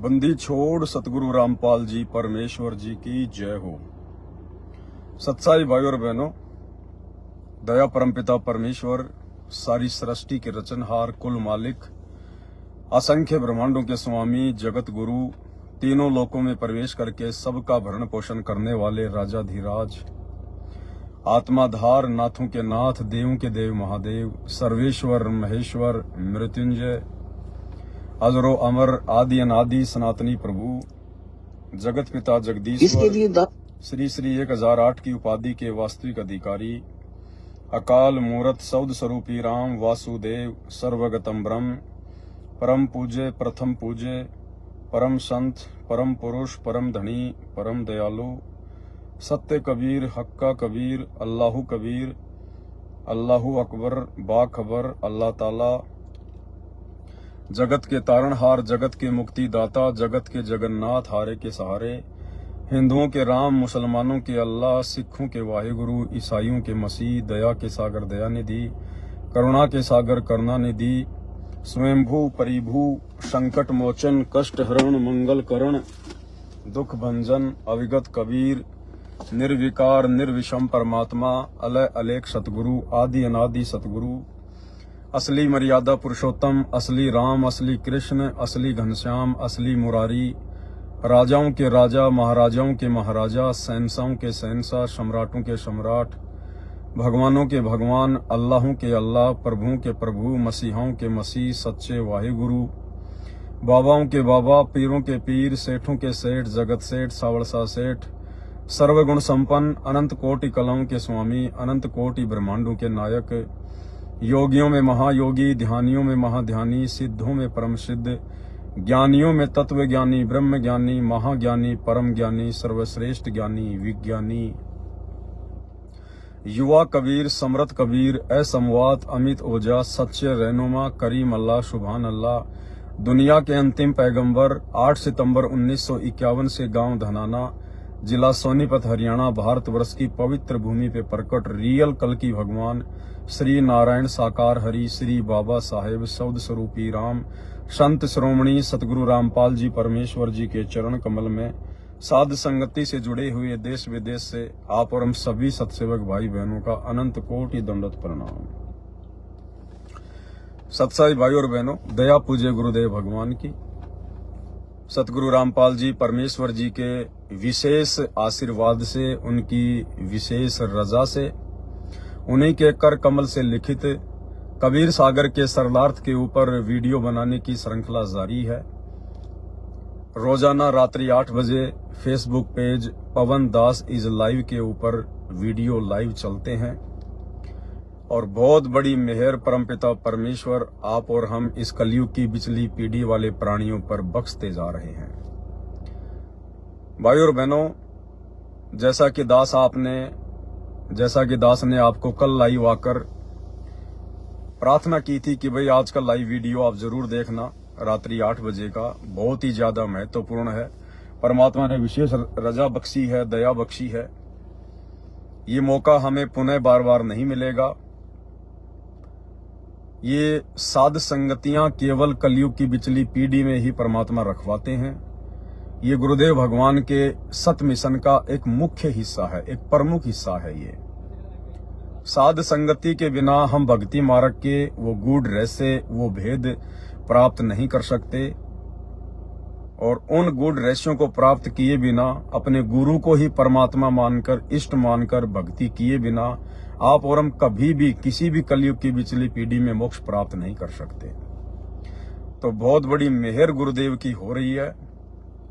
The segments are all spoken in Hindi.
बंदी छोड़ सतगुरु रामपाल जी परमेश्वर जी की जय हो। सत्साई भाई और बहनों, दया परमपिता परमेश्वर सारी सृष्टि के रचनहार, कुल मालिक, असंख्य ब्रह्मांडों के स्वामी, जगत गुरु, तीनों लोकों में प्रवेश करके सबका भरण पोषण करने वाले राजाधिराज, आत्माधार, नाथों के नाथ, देवों के देव महादेव, सर्वेश्वर महेश्वर मृत्युंजय, अजरो अमर, आदि अनादि सनातनी प्रभु, जगत पिता जगदीश्वर, श्री श्री 1008 की उपाधि के वास्तविक अधिकारी, अकाल मूरत सौद स्वरूपी राम वासुदेव, सर्वगतम ब्रह्म, परम पूज्य, प्रथम पूज्य, परम संत, परम पुरुष, परम धनी, परम दयालु, सत्य कबीर, हक्का कबीर, अल्लाहु कबीर, अल्लाहु अकबर, बाखबर, अल्लाह ताला, जगत के तारणहार, जगत के मुक्तिदाता, जगत के जगन्नाथ, हारे के सहारे, हिंदुओं के राम, मुसलमानों के अल्लाह, सिखों के वाहिगुरु, ईसाइयों के मसीह, दया के सागर दयानिधि, करुणा के सागर करुणानिधि, स्वयंभू परिभू, संकट मोचन, कष्ट हरण, मंगल करण, दुख भंजन, अविगत कबीर, निर्विकार निर्विषम परमात्मा, अलय अलेख सतगुरु, आदि अनादि सतगुरु, असली मर्यादा पुरुषोत्तम, असली राम, असली कृष्ण, असली घनश्याम, असली मुरारी, राजाओं के राजा, महाराजाओं के महाराजा, शहंशाहों के शहंशाह, सम्राटों के सम्राट, भगवानों के भगवान, अल्लाहों के अल्लाह, प्रभुओं के प्रभु, मसीहों के मसीह, सच्चे वाहिगुरु, बाबाओं के बाबा, पीरों के पीर, सेठों के सेठ, जगत सेठ, सावड़सा सेठ, सर्वगुण संपन्न, अनंत कोटि कलाओं के स्वामी, अनंत कोटि ब्रह्मांडों के नायक, योगियों में महायोगी, ध्यानियों में महाध्यानी, सिद्धों में परम सिद्ध, ज्ञानियों में तत्व ज्ञानी, ब्रह्म ज्ञानी, महाज्ञानी, परम ज्ञानी, सर्वश्रेष्ठ ज्ञानी, विज्ञानी, युवा कबीर, समृत कबीर, असमवात, अमित ओजा, सच्चे रहनुमा, करीम अल्लाह, सुभान अल्लाह, दुनिया के अंतिम पैगंबर, 8 सितंबर 1951 से गांव धनाना, जिला सोनीपत, हरियाणा, भारतवर्ष की पवित्र भूमि पे प्रकट रियल कल की भगवान श्री नारायण साकार हरि, श्री बाबा साहेब सौद स्वरूपी राम, संत श्रोमणी सतगुरु रामपाल जी परमेश्वर जी के चरण कमल में साध संगति से जुड़े हुए देश विदेश से आप और हम सभी सत्सेवक भाई बहनों का अनंत कोटि दंडवत प्रणाम। सत्साई भाई और बहनों, दया पूज्य गुरुदेव भगवान की, सतगुरु रामपाल जी परमेश्वर जी के विशेष आशीर्वाद से, उनकी विशेष रजा से, उन्हीं के कर कमल से लिखित कबीर सागर के सरलार्थ के ऊपर वीडियो बनाने की श्रृंखला जारी है। रोजाना रात्रि 8 बजे Facebook page Pawan Das is live के ऊपर वीडियो लाइव चलते हैं और बहुत बड़ी मेहर परमपिता परमेश्वर आप और हम इस कलयुग की बिचली पीढ़ी वाले प्राणियों पर बख्शते जा रहे हैं। भाई और बहनों, जैसा कि दास ने आपको कल लाइव आकर प्रार्थना की थी कि भाई आज का लाइव वीडियो आप जरूर देखना, रात्रि 8 बजे का, बहुत ही ज्यादा महत्वपूर्ण है। परमात्मा ने विशेष रजा बख्शी है, दया बख्शी है। ये मौका हमें पुनः बार बार नहीं मिलेगा। ये साध संगतियां केवल कलयुग की बिचली पीढ़ी में ही परमात्मा रखवाते हैं। ये गुरुदेव भगवान के सत मिशन का एक मुख्य हिस्सा है, एक प्रमुख हिस्सा है। ये साध संगति के बिना हम भक्ति मार्ग के वो गूढ़ रहस्य, वो भेद प्राप्त नहीं कर सकते और उन गूढ़ रहस्यों को प्राप्त किए बिना, अपने गुरु को ही परमात्मा मानकर, इष्ट मानकर भक्ति किए बिना आप और हम कभी भी किसी भी कलयुग की बिचली पीढ़ी में मोक्ष प्राप्त नहीं कर सकते। तो बहुत बड़ी मेहर गुरुदेव की हो रही है।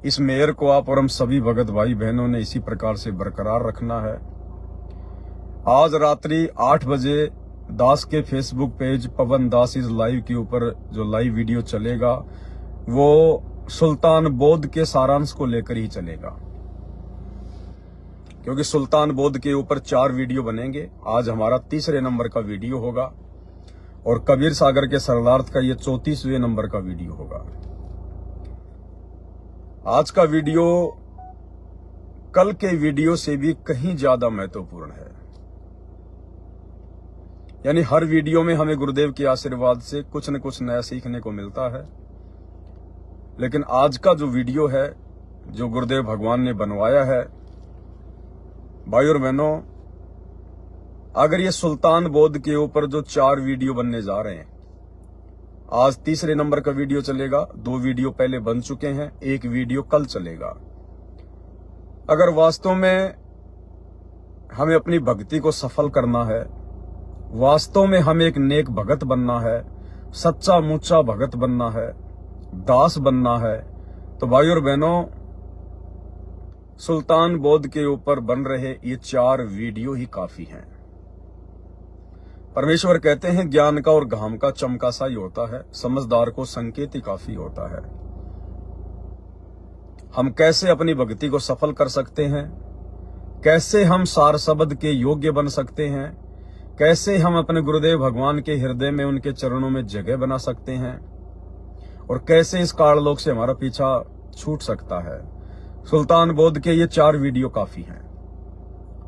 इस मेहर को आप और हम सभी भगत भाई बहनों ने इसी प्रकार से बरकरार रखना है। आज रात्रि 8 बजे दास के Facebook page Pawan Das is live के ऊपर जो लाइव वीडियो चलेगा वो सुल्तान बौद्ध के सारांश को लेकर ही चलेगा, क्योंकि सुल्तान बौद्ध के ऊपर 4 वीडियो बनेंगे। आज हमारा 3रे नंबर का वीडियो होगा और कबीर सागर के सरलार्थ का ये 34वें नंबर का वीडियो होगा। आज का वीडियो कल के वीडियो से भी कहीं ज्यादा महत्वपूर्ण है। यानी हर वीडियो में हमें गुरुदेव के आशीर्वाद से कुछ न कुछ नया सीखने को मिलता है। लेकिन आज का जो वीडियो है जो गुरुदेव भगवान ने बनवाया है, भाई और बहनों, अगर ये सुल्तान बोध के ऊपर जो 4 वीडियो बनने जा रहे हैं, आज तीसरे नंबर का वीडियो चलेगा, 2 वीडियो पहले बन चुके हैं, 1 वीडियो कल चलेगा। अगर वास्तव में हमें अपनी भक्ति को सफल करना है, वास्तव में हमें एक नेक भगत बनना है, सच्चा मुच्चा भगत बनना है, दास बनना है, तो भाई और बहनों, सुल्तान बोध के ऊपर बन रहे ये 4 वीडियो ही काफी हैं। परमेश्वर कहते हैं ज्ञान का और घाम का चमका सा ही होता है, समझदार को संकेत ही काफी होता है। हम कैसे अपनी भक्ति को सफल कर सकते हैं, कैसे हम सार शब्द के योग्य बन सकते हैं, कैसे हम अपने गुरुदेव भगवान के हृदय में उनके चरणों में जगह बना सकते हैं, और कैसे इस काललोक से हमारा पीछा छूट सकता है। सुल्तान बोध के ये 4 वीडियो काफी हैं।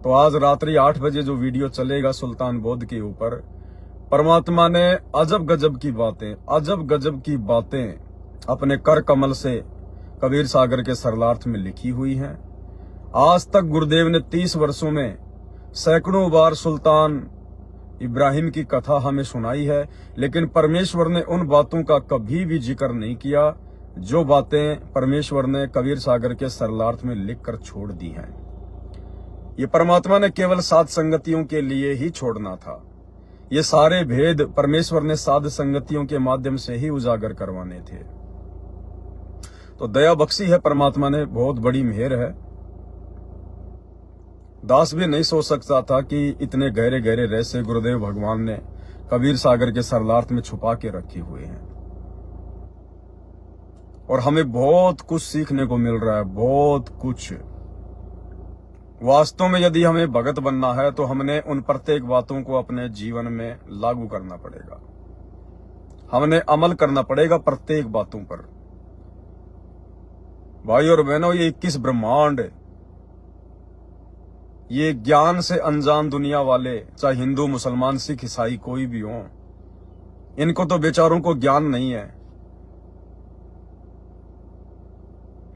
तो आज रात्रि 8 बजे जो वीडियो चलेगा सुल्तान बोध के ऊपर, परमात्मा ने अजब गजब की बातें अपने कर कमल से कबीर सागर के सरलार्थ में लिखी हुई हैं। आज तक गुरुदेव ने 30 वर्षों में सैकड़ों बार सुल्तान इब्राहिम की कथा हमें सुनाई है, लेकिन परमेश्वर ने उन बातों का कभी भी जिक्र नहीं किया जो बातें परमेश्वर ने कबीर सागर के सरलार्थ में लिखकर छोड़ दी हैं। ये परमात्मा ने केवल साध संगतियों के लिए ही छोड़ना था। ये सारे भेद परमेश्वर ने साध संगतियों के माध्यम से ही उजागर करवाने थे। तो दया बख्शी है परमात्मा ने, बहुत बड़ी मेहर है। दास भी नहीं सोच सकता था कि इतने गहरे गहरे रहस्य गुरुदेव भगवान ने कबीर सागर के सरलार्थ में छुपा के रखे हुए हैं, और हमें बहुत कुछ सीखने को मिल रहा है, बहुत कुछ। वास्तव में यदि हमें भगत बनना है तो हमने उन प्रत्येक बातों को अपने जीवन में लागू करना पड़ेगा, हमने अमल करना पड़ेगा प्रत्येक बातों पर। भाई और बहनों, ये 21 ब्रह्मांड, ये ज्ञान से अनजान दुनिया वाले, चाहे हिंदू मुसलमान सिख ईसाई कोई भी हो, इनको तो बेचारों को ज्ञान नहीं है।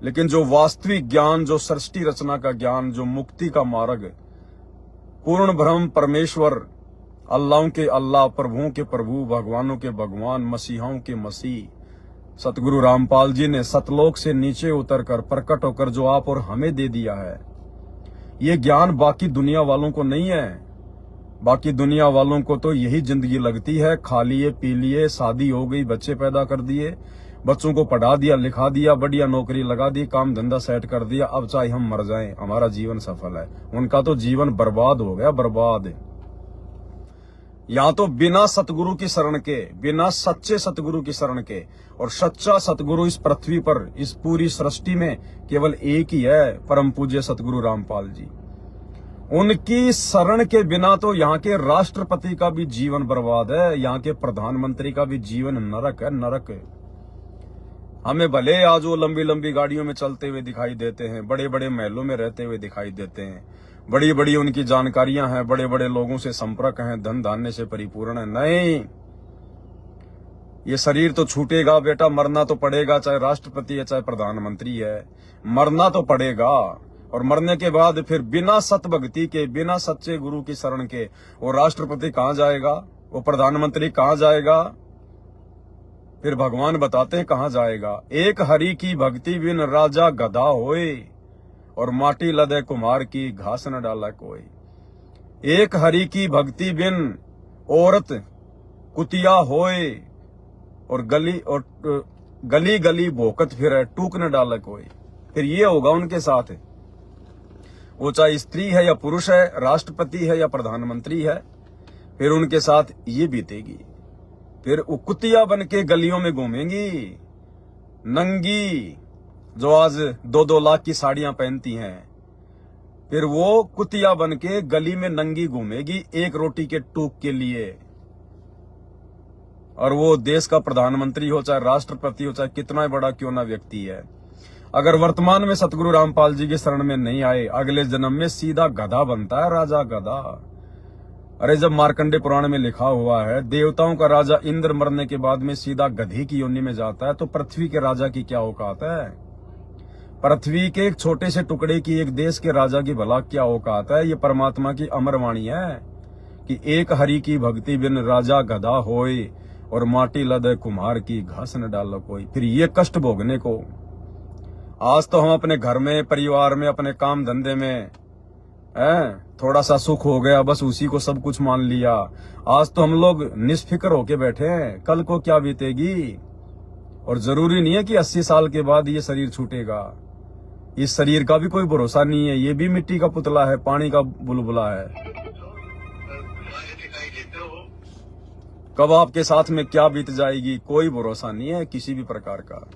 लेकिन जो वास्तविक ज्ञान, जो सृष्टि रचना का ज्ञान, जो मुक्ति का मार्ग, पूर्ण ब्रह्म परमेश्वर, अल्लाहों के अल्लाह, प्रभुओं के प्रभु, भगवानों के भगवान, मसीहाओं के मसीह, सतगुरु रामपाल जी ने सतलोक से नीचे उतरकर प्रकट होकर जो आप और हमें दे दिया है, ये ज्ञान बाकी दुनिया वालों को नहीं है। बाकी दुनिया वालों को तो यही जिंदगी लगती है, खा लिए पी लिए, शादी हो गई, बच्चे पैदा कर दिए, बच्चों को पढ़ा दिया लिखा दिया, बढ़िया नौकरी लगा दी, काम धंधा सेट कर दिया, अब चाहे हम मर जाएं हमारा जीवन सफल है। उनका तो जीवन बर्बाद हो गया, बर्बाद। यहाँ तो बिना सतगुरु की शरण के, बिना सच्चे सतगुरु की शरण के, और सच्चा सतगुरु इस पृथ्वी पर, इस पूरी सृष्टि में केवल एक ही है, परम पूज्य सतगुरु रामपाल जी। उनकी शरण के बिना तो यहाँ के राष्ट्रपति का भी जीवन बर्बाद है, यहाँ के प्रधानमंत्री का भी जीवन नरक है, नरक। हमें भले आज वो लंबी लंबी गाड़ियों में चलते हुए दिखाई देते हैं, बड़े बड़े महलों में रहते हुए दिखाई देते हैं, बड़ी बड़ी उनकी जानकारियां हैं, बड़े बड़े लोगों से संपर्क हैं, धन धान्य से परिपूर्ण है। नहीं, ये शरीर तो छूटेगा बेटा, मरना तो पड़ेगा, चाहे राष्ट्रपति है चाहे प्रधानमंत्री है, मरना तो पड़ेगा। और मरने के बाद फिर बिना सत भक्ति के, बिना सच्चे गुरु की शरण के वो राष्ट्रपति कहाँ जाएगा, वो प्रधानमंत्री कहाँ जाएगा, फिर भगवान बताते हैं कहाँ जाएगा। एक हरि की भक्ति बिन राजा गधा होए, और माटी लदे कुम्हार की घास न डाला कोई। एक हरि की भक्ति बिन औरत कुतिया होए, और गली गली भोकत फिरे, टूक न डाला कोई। फिर ये होगा उनके साथ, वो चाहे स्त्री है या पुरुष है, राष्ट्रपति है या प्रधानमंत्री है, फिर उनके साथ ये बीतेगी। फिर वो कुतिया बन के गलियों में घूमेंगी, नंगी, जो आज 2-2 लाख की साड़ियां पहनती हैं, फिर वो कुतिया बन के गली में नंगी घूमेगी एक रोटी के टूक के लिए। और वो देश का प्रधानमंत्री हो, चाहे राष्ट्रपति हो, चाहे कितना बड़ा क्यों ना व्यक्ति है, अगर वर्तमान में सतगुरु रामपाल जी की शरण में नहीं आए, अगले जन्म में सीधा गधा बनता है, राजा गधा। अरे जब मार्कंडे पुराण में लिखा हुआ है देवताओं का राजा इंद्र मरने के बाद में सीधा गधे की योनि में जाता है, तो पृथ्वी के राजा की क्या औकात है? पृथ्वी के एक छोटे से टुकड़े की एक देश के राजा की भला क्या औकात है? ये परमात्मा की अमर वाणी है कि एक हरि की भक्ति बिन राजा गधा होए और माटी लदे कुम्हार की घास न डालो कोई। फिर ये कष्ट भोगने को आज तो हम अपने घर में, परिवार में, अपने काम धंधे में थोड़ा सा सुख हो गया, बस उसी को सब कुछ मान लिया। आज तो हम लोग निष्फिक्र होके बैठे हैं, कल को क्या बीतेगी। और जरूरी नहीं है कि 80 साल के बाद ये शरीर छूटेगा। इस शरीर का भी कोई भरोसा नहीं है, ये भी मिट्टी का पुतला है, पानी का बुलबुला है। कब आपके साथ में क्या बीत जाएगी कोई भरोसा नहीं है किसी भी प्रकार का।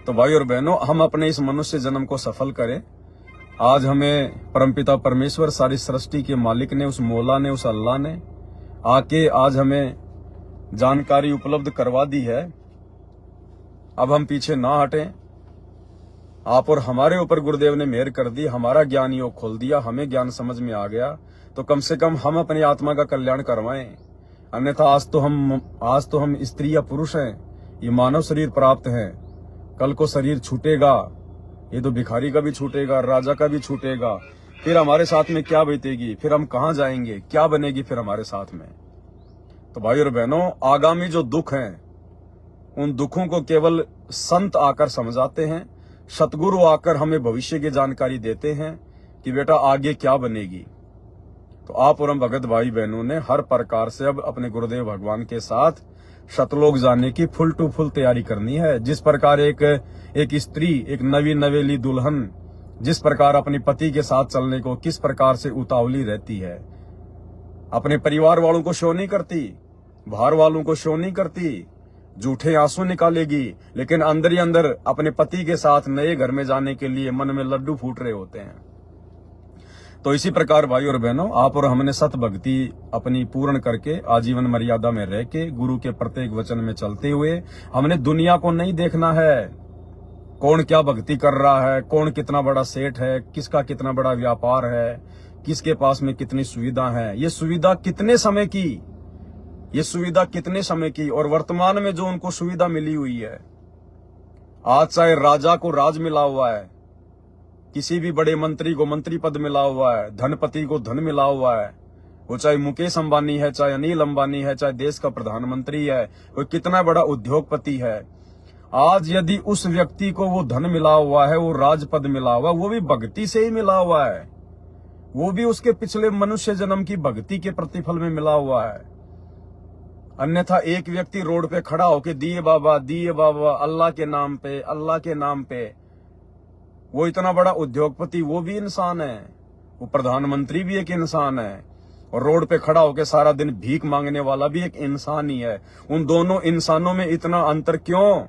तो भाई और बहनों, हम अपने इस मनुष्य जन्म को सफल करें। आज हमें परमपिता परमेश्वर, सारी सृष्टि के मालिक ने, उस मौला ने, उस अल्लाह ने आके आज हमें जानकारी उपलब्ध करवा दी है। अब हम पीछे ना हटें। आप और हमारे ऊपर गुरुदेव ने मेहर कर दी, हमारा ज्ञान योग खोल दिया, हमें ज्ञान समझ में आ गया, तो कम से कम हम अपनी आत्मा का कल्याण करवाएं। अन्यथा आज तो हम स्त्री या पुरुष हैं, ये मानव शरीर प्राप्त हैं, कल को शरीर छूटेगा, ये तो भिखारी का भी छूटेगा, राजा का भी छूटेगा। फिर हमारे साथ में क्या बीतेगी, फिर हम कहाँ जाएंगे, क्या बनेगी फिर हमारे साथ में। तो भाई और बहनों, आगामी जो दुख हैं उन दुखों को केवल संत आकर समझाते हैं, सतगुरु आकर हमें भविष्य की जानकारी देते हैं कि बेटा आगे क्या बनेगी। तो आप और हम भगत भाई बहनों ने हर प्रकार से अब अपने गुरुदेव भगवान के साथ सतलोक जाने की फुल टू फुल तैयारी करनी है। जिस प्रकार एक स्त्री, एक नवी नवेली दुल्हन जिस प्रकार अपने पति के साथ चलने को किस प्रकार से उतावली रहती है, अपने परिवार वालों को शो नहीं करती, बाहर वालों को शो नहीं करती, झूठे आंसू निकालेगी, लेकिन अंदर ही अंदर अपने पति के साथ नए घर में जाने के लिए मन में लड्डू फूट रहे होते हैं। तो इसी प्रकार भाई और बहनों, आप और हमने सत भक्ति अपनी पूर्ण करके आजीवन मर्यादा में रह के गुरु के प्रत्येक वचन में चलते हुए हमने दुनिया को नहीं देखना है, कौन क्या भक्ति कर रहा है, कौन कितना बड़ा सेठ है, किसका कितना बड़ा व्यापार है, किसके पास में कितनी सुविधा है, ये सुविधा कितने समय की, ये सुविधा कितने समय की, और वर्तमान में जो उनको सुविधा मिली हुई है। आज चाहे राजा को राज मिला हुआ है, किसी भी बड़े मंत्री को मंत्री पद मिला हुआ है, धनपति को धन मिला हुआ है, वो चाहे मुकेश अंबानी है, चाहे अनिल अंबानी है, चाहे देश का प्रधानमंत्री है, कोई कितना बड़ा उद्योगपति है, आज यदि उस व्यक्ति को वो धन मिला हुआ है, वो राजपद मिला हुआ है, वो भी भक्ति से ही मिला हुआ है, वो भी उसके पिछले मनुष्य जन्म की भक्ति के प्रतिफल में मिला हुआ है। अन्यथा एक व्यक्ति रोड पे खड़ा होके दिए बाबा अल्लाह के नाम पे, अल्लाह के नाम पे, वो इतना बड़ा उद्योगपति वो भी इंसान है, वो प्रधानमंत्री भी एक इंसान है, और रोड पे खड़ा होके सारा दिन भीख मांगने वाला भी एक इंसान ही है। उन दोनों इंसानों में इतना अंतर क्यों?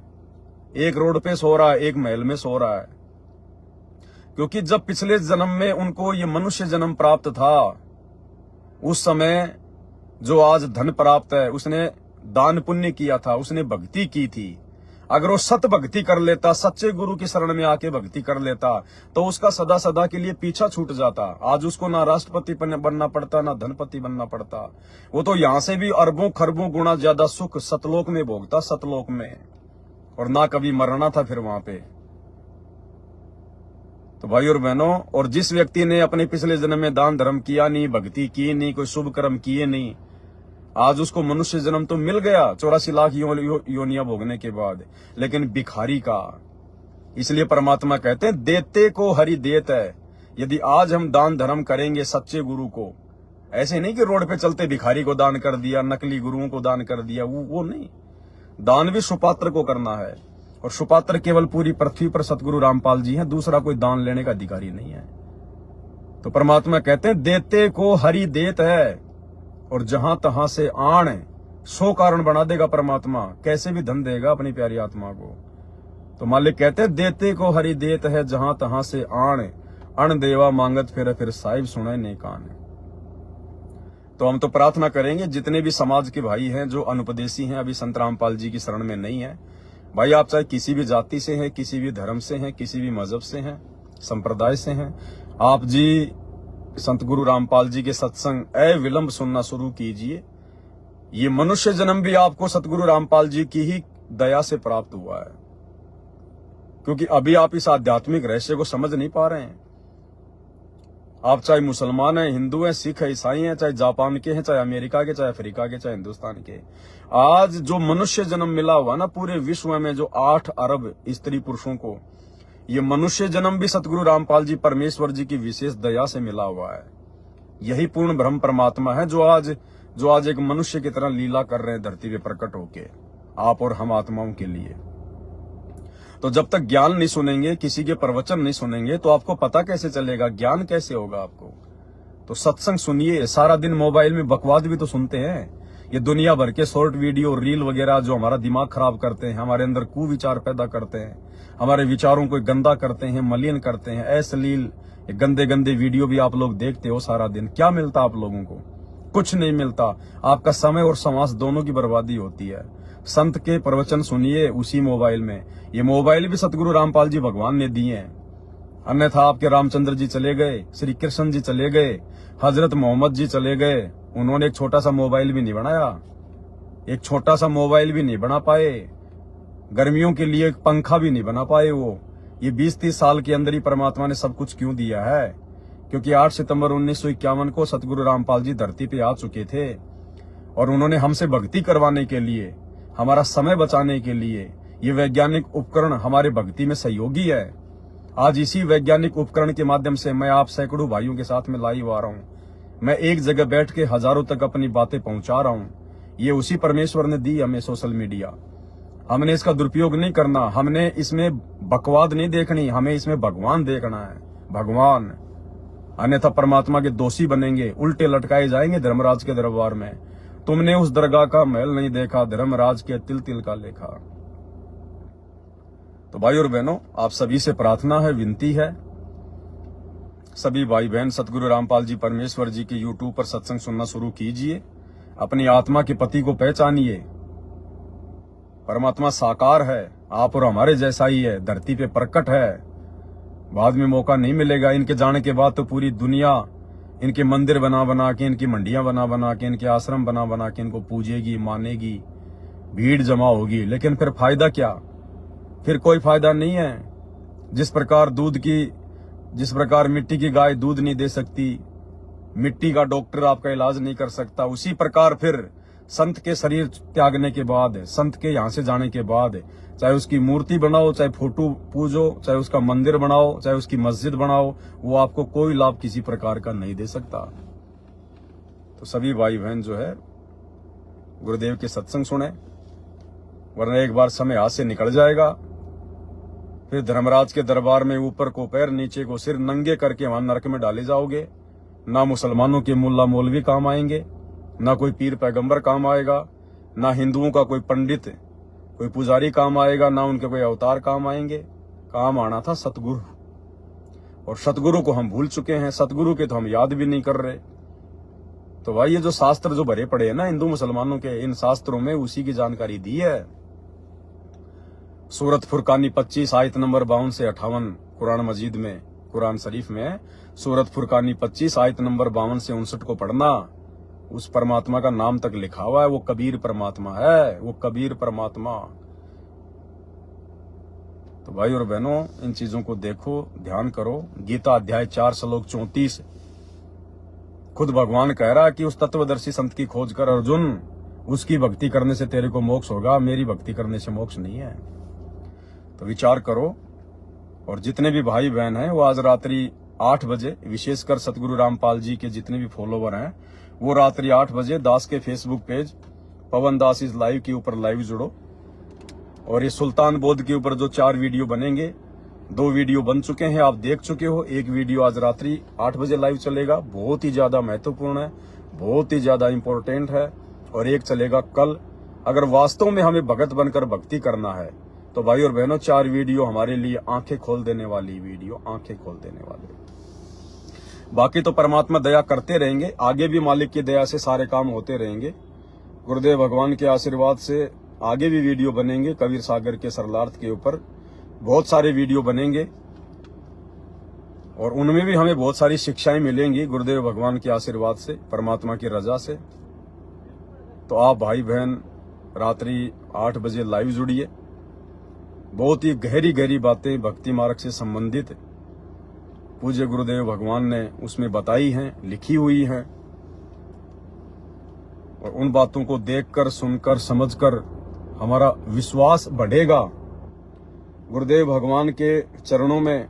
एक रोड पे सो रहा है, एक महल में सो रहा है। क्योंकि जब पिछले जन्म में उनको ये मनुष्य जन्म प्राप्त था, उस समय जो आज धन प्राप्त है, उसने दान पुण्य किया था, उसने भक्ति की थी। अगर वो सत भक्ति कर लेता, सच्चे गुरु की शरण में आके भक्ति कर लेता, तो उसका सदा सदा के लिए पीछा छूट जाता। आज उसको ना राष्ट्रपति बनना पड़ता, ना धनपति बनना पड़ता, वो तो यहां से भी अरबों खरबों गुना ज्यादा सुख सतलोक में भोगता, सतलोक में, और ना कभी मरना था फिर वहां पे। तो भाई और बहनों, और जिस व्यक्ति ने अपने पिछले जन्म में दान धर्म किया नहीं, भक्ति की नहीं, कोई शुभ कर्म किए नहीं, आज उसको मनुष्य जन्म तो मिल गया 84 लाख योनियां भोगने के बाद, लेकिन भिखारी का। इसलिए परमात्मा कहते हैं देते को हरि देत है। यदि आज हम दान धर्म करेंगे सच्चे गुरु को, ऐसे नहीं कि रोड पे चलते भिखारी को दान कर दिया, नकली गुरुओं को दान कर दिया, वो नहीं। दान भी सुपात्र को करना है, और सुपात्र केवल पूरी पृथ्वी पर सतगुरु रामपाल जी हैं, दूसरा कोई दान लेने का अधिकारी नहीं है। तो परमात्मा कहते हैं देते को हरि देत है, और जहां तहां से आण सो कारण बना देगा परमात्मा, कैसे भी धन देगा अपनी प्यारी आत्मा को। तो मालिक कहते हैं देते को हरि देत है, जहां तहां से आण अण देवा मांगत फिर साहिब सुने नेकान। तो हम तो प्रार्थना करेंगे जितने भी समाज के भाई हैं जो अनुपदेशी हैं, अभी संत रामपाल जी की शरण में नहीं है, भाई आप चाहे किसी भी जाति से हैं, किसी भी धर्म से हैं, किसी भी मजहब से हैं, संप्रदाय से हैं, आप जी संत गुरु रामपाल जी के सत्संग अविलंब सुनना शुरू कीजिए। ये मनुष्य जन्म भी आपको सतगुरु रामपाल जी की ही दया से प्राप्त हुआ है, क्योंकि अभी आप इस आध्यात्मिक रहस्य को समझ नहीं पा रहे हैं। आप चाहे मुसलमान हैं, हिंदू हैं, सिख हैं, ईसाई हैं, चाहे जापान के हैं, चाहे अमेरिका के, चाहे अफ्रीका के, चाहे हिंदुस्तान के, आज जो मनुष्य जन्म मिला हुआ ना पूरे विश्व में, जो 8 अरब स्त्री पुरुषों को, ये मनुष्य जन्म भी सतगुरु रामपाल जी परमेश्वर जी की विशेष दया से मिला हुआ है। यही पूर्ण ब्रह्म परमात्मा है जो आज एक मनुष्य की तरह लीला कर रहे हैं धरती पे प्रकट होके, आप और हम आत्माओं के लिए। तो जब तक ज्ञान नहीं सुनेंगे, किसी के प्रवचन नहीं सुनेंगे, तो आपको पता कैसे चलेगा, ज्ञान कैसे होगा आपको। तो सत्संग सुनिए। सारा दिन मोबाइल में बकवाद भी तो सुनते हैं, ये दुनिया भर के शॉर्ट वीडियो, रील वगैरह जो हमारा दिमाग खराब करते हैं, हमारे अंदर कुविचार पैदा करते हैं, हमारे विचारों को गंदा करते हैं, मलिन करते हैं। अश्लील गंदे गंदे वीडियो भी आप लोग देखते हो सारा दिन। क्या मिलता आप लोगों को? कुछ नहीं मिलता। आपका समय और समाज दोनों की बर्बादी होती है। संत के प्रवचन सुनिए उसी मोबाइल में। ये मोबाइल भी सतगुरु रामपाल जी भगवान ने दिए हैं, अन्यथा आपके रामचंद्र जी चले गए, श्री कृष्ण जी चले गए, हजरत मोहम्मद जी चले गए, उन्होंने एक छोटा सा मोबाइल भी नहीं बनाया, एक छोटा सा मोबाइल भी नहीं बना पाए, गर्मियों के लिए एक पंखा भी नहीं बना पाए वो। ये 20-30 साल के अंदर ही परमात्मा ने सब कुछ क्यों दिया है? क्योंकि 8 सितंबर 1951 को सतगुरु रामपाल जी धरती पे आ चुके थे और उन्होंने हमसे भक्ति करवाने के लिए, हमारा समय बचाने के लिए, ये वैज्ञानिक उपकरण हमारे भक्ति में सहयोगी है। आज इसी वैज्ञानिक उपकरण के माध्यम से मैं आप सैकड़ों भाइयों के साथ में लाइव आ रहा हूँ। मैं एक जगह बैठ के हजारों तक अपनी बातें पहुंचा रहा हूँ। ये उसी परमेश्वर ने दी हमें सोशल मीडिया। हमने इसका दुरुपयोग नहीं करना, हमने इसमें बकवाद नहीं देखनी, हमें इसमें भगवान देखना है, भगवान। अन्यथा परमात्मा के दोषी बनेंगे, उल्टे लटकाए जाएंगे धर्मराज के दरबार में। तुमने उस दरगाह का महल नहीं देखा, धर्मराज के तिल तिल का लेखा। तो भाई और बहनों, आप सभी से प्रार्थना है, विनती है, सभी भाई बहन सतगुरु रामपाल जी परमेश्वर जी के यूट्यूब पर सत्संग सुनना शुरू कीजिए। अपनी आत्मा के पति को पहचानिए। परमात्मा साकार है, आप और हमारे जैसा ही है, धरती पे प्रकट है। बाद में मौका नहीं मिलेगा। इनके जाने के बाद तो पूरी दुनिया इनके मंदिर बना बना के, इनकी मंडियां बना बना के, इनके आश्रम बना बना के इनको पूजेगी, मानेगी, भीड़ जमा होगी। लेकिन फिर फायदा क्या? फिर कोई फायदा नहीं है। जिस प्रकार मिट्टी की गाय दूध नहीं दे सकती, मिट्टी का डॉक्टर आपका इलाज नहीं कर सकता, उसी प्रकार फिर संत के शरीर त्यागने के बाद, संत के यहाँ से जाने के बाद, चाहे उसकी मूर्ति बनाओ, चाहे फोटो पूजो, चाहे उसका मंदिर बनाओ, चाहे उसकी मस्जिद बनाओ, वो आपको कोई लाभ किसी प्रकार का नहीं दे सकता। तो सभी भाई बहन जो है गुरुदेव के सत्संग सुने, वरना एक बार समय हाथ से निकल जाएगा। फिर धर्मराज के दरबार में ऊपर को पैर, नीचे को सिर, नंगे करके वहां नरक में डाले जाओगे। ना मुसलमानों के मुल्ला मौलवी काम आएंगे, ना कोई पीर पैगंबर काम आएगा, ना हिंदुओं का कोई पंडित, कोई पुजारी काम आएगा, ना उनके कोई अवतार काम आएंगे। काम आना था सतगुरु, और सतगुरु को हम भूल चुके हैं। सतगुरु के तो हम याद भी नहीं कर रहे। तो भाई ये जो शास्त्र जो भरे पड़े हैं ना हिंदू मुसलमानों के, इन शास्त्रों में उसी की जानकारी दी है। सूरत फुरकानी 25 आयत नंबर 52 से 58 कुरान मजीद में, कुरान शरीफ में सूरत फुरकानी 25 आयत नंबर 52 से 59 को पढ़ना। उस परमात्मा का नाम तक लिखा हुआ है, वो कबीर परमात्मा है, वो कबीर परमात्मा। तो भाई और बहनों, इन चीजों को देखो, ध्यान करो। गीता अध्याय 4 श्लोक 34 खुद भगवान कह रहा है कि उस तत्वदर्शी संत की खोज कर अर्जुन, उसकी भक्ति करने से तेरे को मोक्ष होगा, मेरी भक्ति करने से मोक्ष नहीं है। तो विचार करो। और जितने भी भाई बहन हैं वो आज रात्रि 8 बजे, विशेषकर सतगुरु रामपाल जी के जितने भी फॉलोवर हैं, वो रात्रि 8 बजे दास के Facebook page Pawan Das is live के ऊपर लाइव जुड़ो। और ये सुल्तान बोध के ऊपर जो 4 वीडियो बनेंगे, 2 वीडियो बन चुके हैं, आप देख चुके हो। एक वीडियो आज रात्रि 8 बजे लाइव चलेगा, बहुत ही ज्यादा महत्वपूर्ण है, बहुत ही ज्यादा इंपॉर्टेंट है। और एक चलेगा कल। अगर वास्तव में हमें भगत बनकर भक्ति करना है तो भाई और बहनों, 4 वीडियो हमारे लिए आंखें खोल देने वाली वीडियो, आंखें खोल देने वाले। बाकी तो परमात्मा दया करते रहेंगे, आगे भी मालिक की दया से सारे काम होते रहेंगे। गुरुदेव भगवान के आशीर्वाद से आगे भी वीडियो बनेंगे। कबीर सागर के सरलार्थ के ऊपर बहुत सारे वीडियो बनेंगे। और उनमें भी हमें बहुत सारी शिक्षाएं मिलेंगी गुरुदेव भगवान के आशीर्वाद से, परमात्मा की रजा से। तो आप भाई बहन रात्रि 8 बजे लाइव जुड़िए। बहुत ही गहरी गहरी बातें भक्ति मार्ग से संबंधित पूज्य गुरुदेव भगवान ने उसमें बताई हैं, लिखी हुई हैं। और उन बातों को देखकर, सुनकर, समझकर हमारा विश्वास बढ़ेगा। गुरुदेव भगवान के चरणों में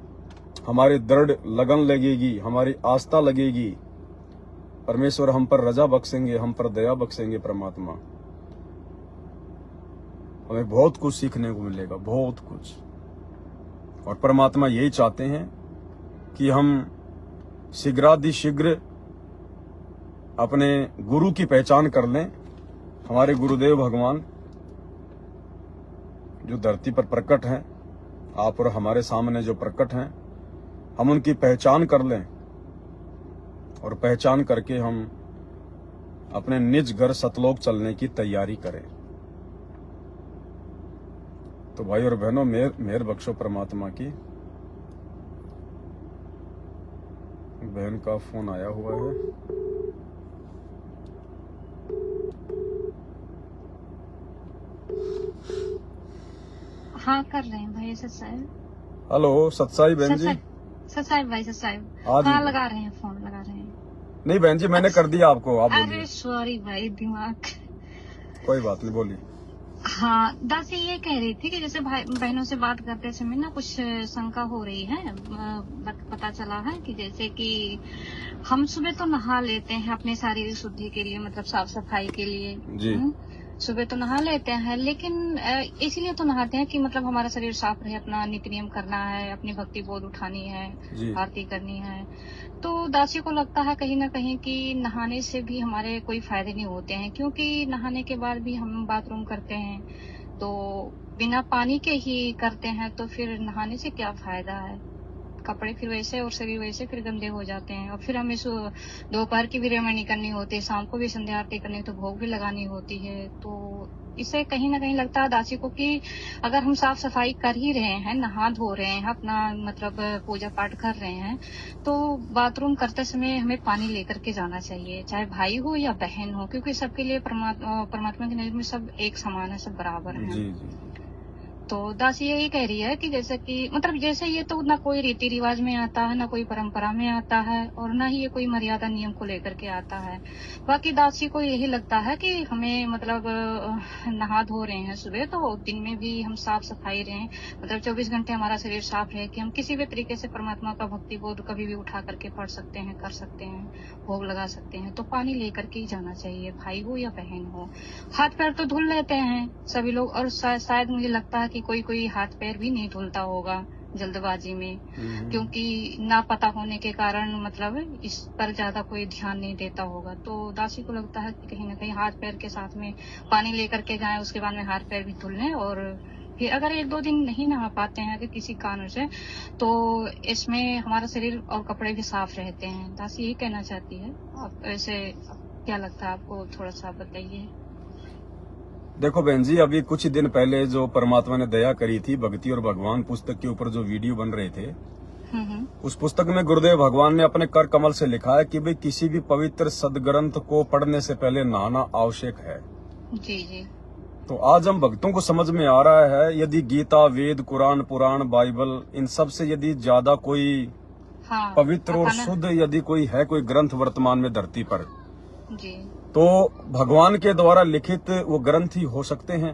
हमारी दृढ़ लगन लगेगी, हमारी आस्था लगेगी। परमेश्वर हम पर रजा बख्शेंगे, हम पर दया बख्शेंगे। परमात्मा हमें बहुत कुछ सीखने को मिलेगा, बहुत कुछ। और परमात्मा यही चाहते हैं कि हम शीघ्रातिशीघ्र अपने गुरु की पहचान कर लें। हमारे गुरुदेव भगवान जो धरती पर प्रकट हैं, आप और हमारे सामने जो प्रकट हैं, हम उनकी पहचान कर लें। और पहचान करके हम अपने निज घर सतलोक चलने की तैयारी करें। तो भाई और बहनों, मेहर बख्शो परमात्मा की। बहन का फोन आया हुआ है। हाँ, कर रहे हैं भाई सत्साहिब। हेलो सत्साई बहन जी। सत्साहिब भाई, सत्साहिब। हाँ, लगा रहे हैं, फोन लगा रहे हैं। नहीं बहन जी, मैंने कर दिया आपको, आप बोलिए। अरे सॉरी भाई, दिमाग। कोई बात नहीं, बोलिए। हाँ, दासी ये कह रही थी कि जैसे भाई बहनों से बात करते समय ना कुछ शंका हो रही है। पता चला है कि जैसे कि हम सुबह तो नहा लेते हैं अपने शारीरिक शुद्धि के लिए, मतलब साफ सफाई के लिए जी। सुबह तो नहा लेते हैं, लेकिन इसीलिए तो नहाते हैं कि मतलब हमारा शरीर साफ रहे, अपना नित्य नियम करना है, अपनी भक्ति बोध उठानी है, आरती करनी है। तो दासी को लगता है कहीं ना कहीं कि नहाने से भी हमारे कोई फायदे नहीं होते हैं, क्योंकि नहाने के बाद भी हम बाथरूम करते हैं तो बिना पानी के ही करते हैं, तो फिर नहाने से क्या फायदा है। कपड़े फिर वैसे और शरीर वैसे फिर गंदे हो जाते हैं। और फिर हमें दोपहर की भी रेमेडी करनी होती है, शाम को भी संध्या आरती करनी, तो भोग भी लगानी होती है। तो इसे कहीं ना कहीं लगता है दासी को कि अगर हम साफ सफाई कर ही रहे हैं, नहा धो रहे हैं, अपना मतलब पूजा पाठ कर रहे हैं, तो बाथरूम करते समय हमें पानी लेकर के जाना चाहिए, चाहे भाई हो या बहन हो, क्योंकि सबके लिए परमात्मा की नजर में सब एक समान है, सब बराबर है। जी जी। तो दासी यही कह रही है कि जैसे कि मतलब जैसे ये तो ना कोई रीति रिवाज में आता है, ना कोई परंपरा में आता है, और ना ही ये कोई मर्यादा नियम को लेकर के आता है। बाकी दासी को यही लगता है कि हमें मतलब नहा धो रहे हैं सुबह, तो दिन में भी हम साफ सफाई रहें, मतलब 24 घंटे हमारा शरीर साफ रहे कि हम किसी भी तरीके से परमात्मा का भक्ति बोध कभी भी उठा करके पढ़ सकते हैं, कर सकते हैं, भोग लगा सकते हैं। तो पानी लेकर के ही जाना चाहिए, भाई हो या बहन हो। हाथ पैर तो धुल लेते हैं सभी लोग, और शायद मुझे लगता है कि कोई हाथ पैर भी नहीं धुलता होगा जल्दबाजी में, क्योंकि ना पता होने के कारण मतलब इस पर ज्यादा कोई ध्यान नहीं देता होगा। तो दासी को लगता है कि कहीं ना कहीं हाथ पैर के साथ में पानी लेकर के जाएं, उसके बाद में हाथ पैर भी धुल लें। और फिर अगर 1-2 दिन नहीं नहा पाते हैं कि किसी कारण से, तो इसमें हमारा शरीर और कपड़े भी साफ रहते हैं। दासी यही कहना चाहती है। आप ऐसे क्या लगता है आपको, थोड़ा सा बताइए। देखो बहन जी, अभी कुछ दिन पहले जो परमात्मा ने दया करी थी भक्ति और भगवान पुस्तक के ऊपर जो वीडियो बन रहे थे, उस पुस्तक में गुरुदेव भगवान ने अपने कर कमल से लिखा है कि भाई किसी भी पवित्र सदग्रंथ को पढ़ने से पहले नहाना आवश्यक है। जी जी। तो आज हम भक्तों को समझ में आ रहा है, यदि गीता, वेद, कुरान, पुराण, बाइबल, इन सब से यदि ज्यादा कोई पवित्र और शुद्ध यदि कोई है, कोई ग्रंथ वर्तमान में धरती पर, जी, तो भगवान के द्वारा लिखित वो ग्रंथ ही हो सकते हैं।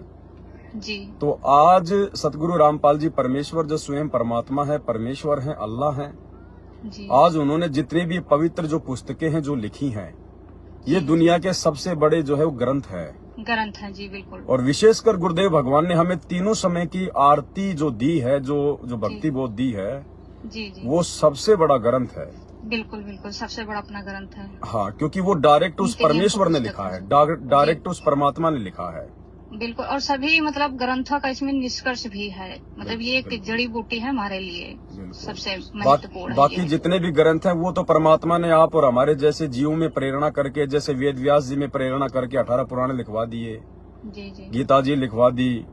जी। तो आज सतगुरु रामपाल जी परमेश्वर जो स्वयं परमात्मा है, परमेश्वर हैं, अल्लाह हैं, आज उन्होंने जितने भी पवित्र जो पुस्तकें हैं जो लिखी हैं, ये दुनिया के सबसे बड़े जो है वो ग्रंथ है जी, बिल्कुल। और विशेषकर गुरुदेव भगवान ने हमें तीनों समय की आरती जो दी है, जो भक्ति बोध दी है, जी जी, वो सबसे बड़ा ग्रंथ है। बिल्कुल बिल्कुल, सबसे बड़ा अपना ग्रंथ है। हाँ, क्योंकि वो डायरेक्ट उस परमेश्वर ने लिखा है, डायरेक्ट उस परमात्मा ने लिखा है। बिल्कुल, और सभी मतलब ग्रंथों का इसमें निष्कर्ष भी है, मतलब ये एक जड़ी बूटी है हमारे लिए सबसे महत्वपूर्ण। बाकी जितने भी ग्रंथ हैं वो तो परमात्मा ने आप और हमारे जैसे जीवों में प्रेरणा करके, जैसे वेद व्यास जी में प्रेरणा करके 18 पुराण लिखवा दिए, जी जी, गीता जी लिखवा दी,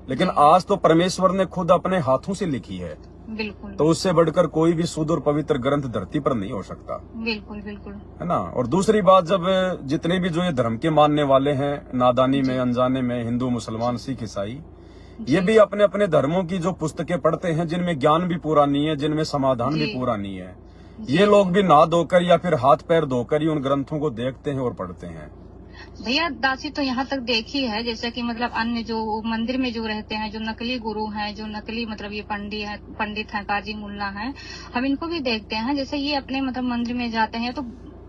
लेकिन आज तो परमेश्वर ने खुद अपने हाथों से लिखी है। बिल्कुल तो उससे बढ़कर कोई भी शुद्ध और पवित्र ग्रंथ धरती पर नहीं हो सकता, बिल्कुल बिल्कुल है ना। और दूसरी बात, जब जितने भी जो ये धर्म के मानने वाले हैं, नादानी में, अनजाने में, हिंदू, मुसलमान, सिख, ईसाई, ये भी अपने अपने धर्मों की जो पुस्तकें पढ़ते हैं, जिनमें ज्ञान भी पूरा नहीं है, जिनमें समाधान भी पूरा नहीं है, ये लोग भी नहा धोकर या फिर हाथ पैर धोकर ही उन ग्रंथों को देखते हैं और पढ़ते हैं। भैया दासी तो यहाँ तक देखी है, जैसे कि मतलब अन्य जो मंदिर में जो रहते हैं, जो नकली गुरु हैं, जो नकली मतलब ये पंडित हैं, काजी मुल्ला हैं, हम इनको भी देखते हैं। जैसे ये अपने मतलब मंदिर में जाते हैं तो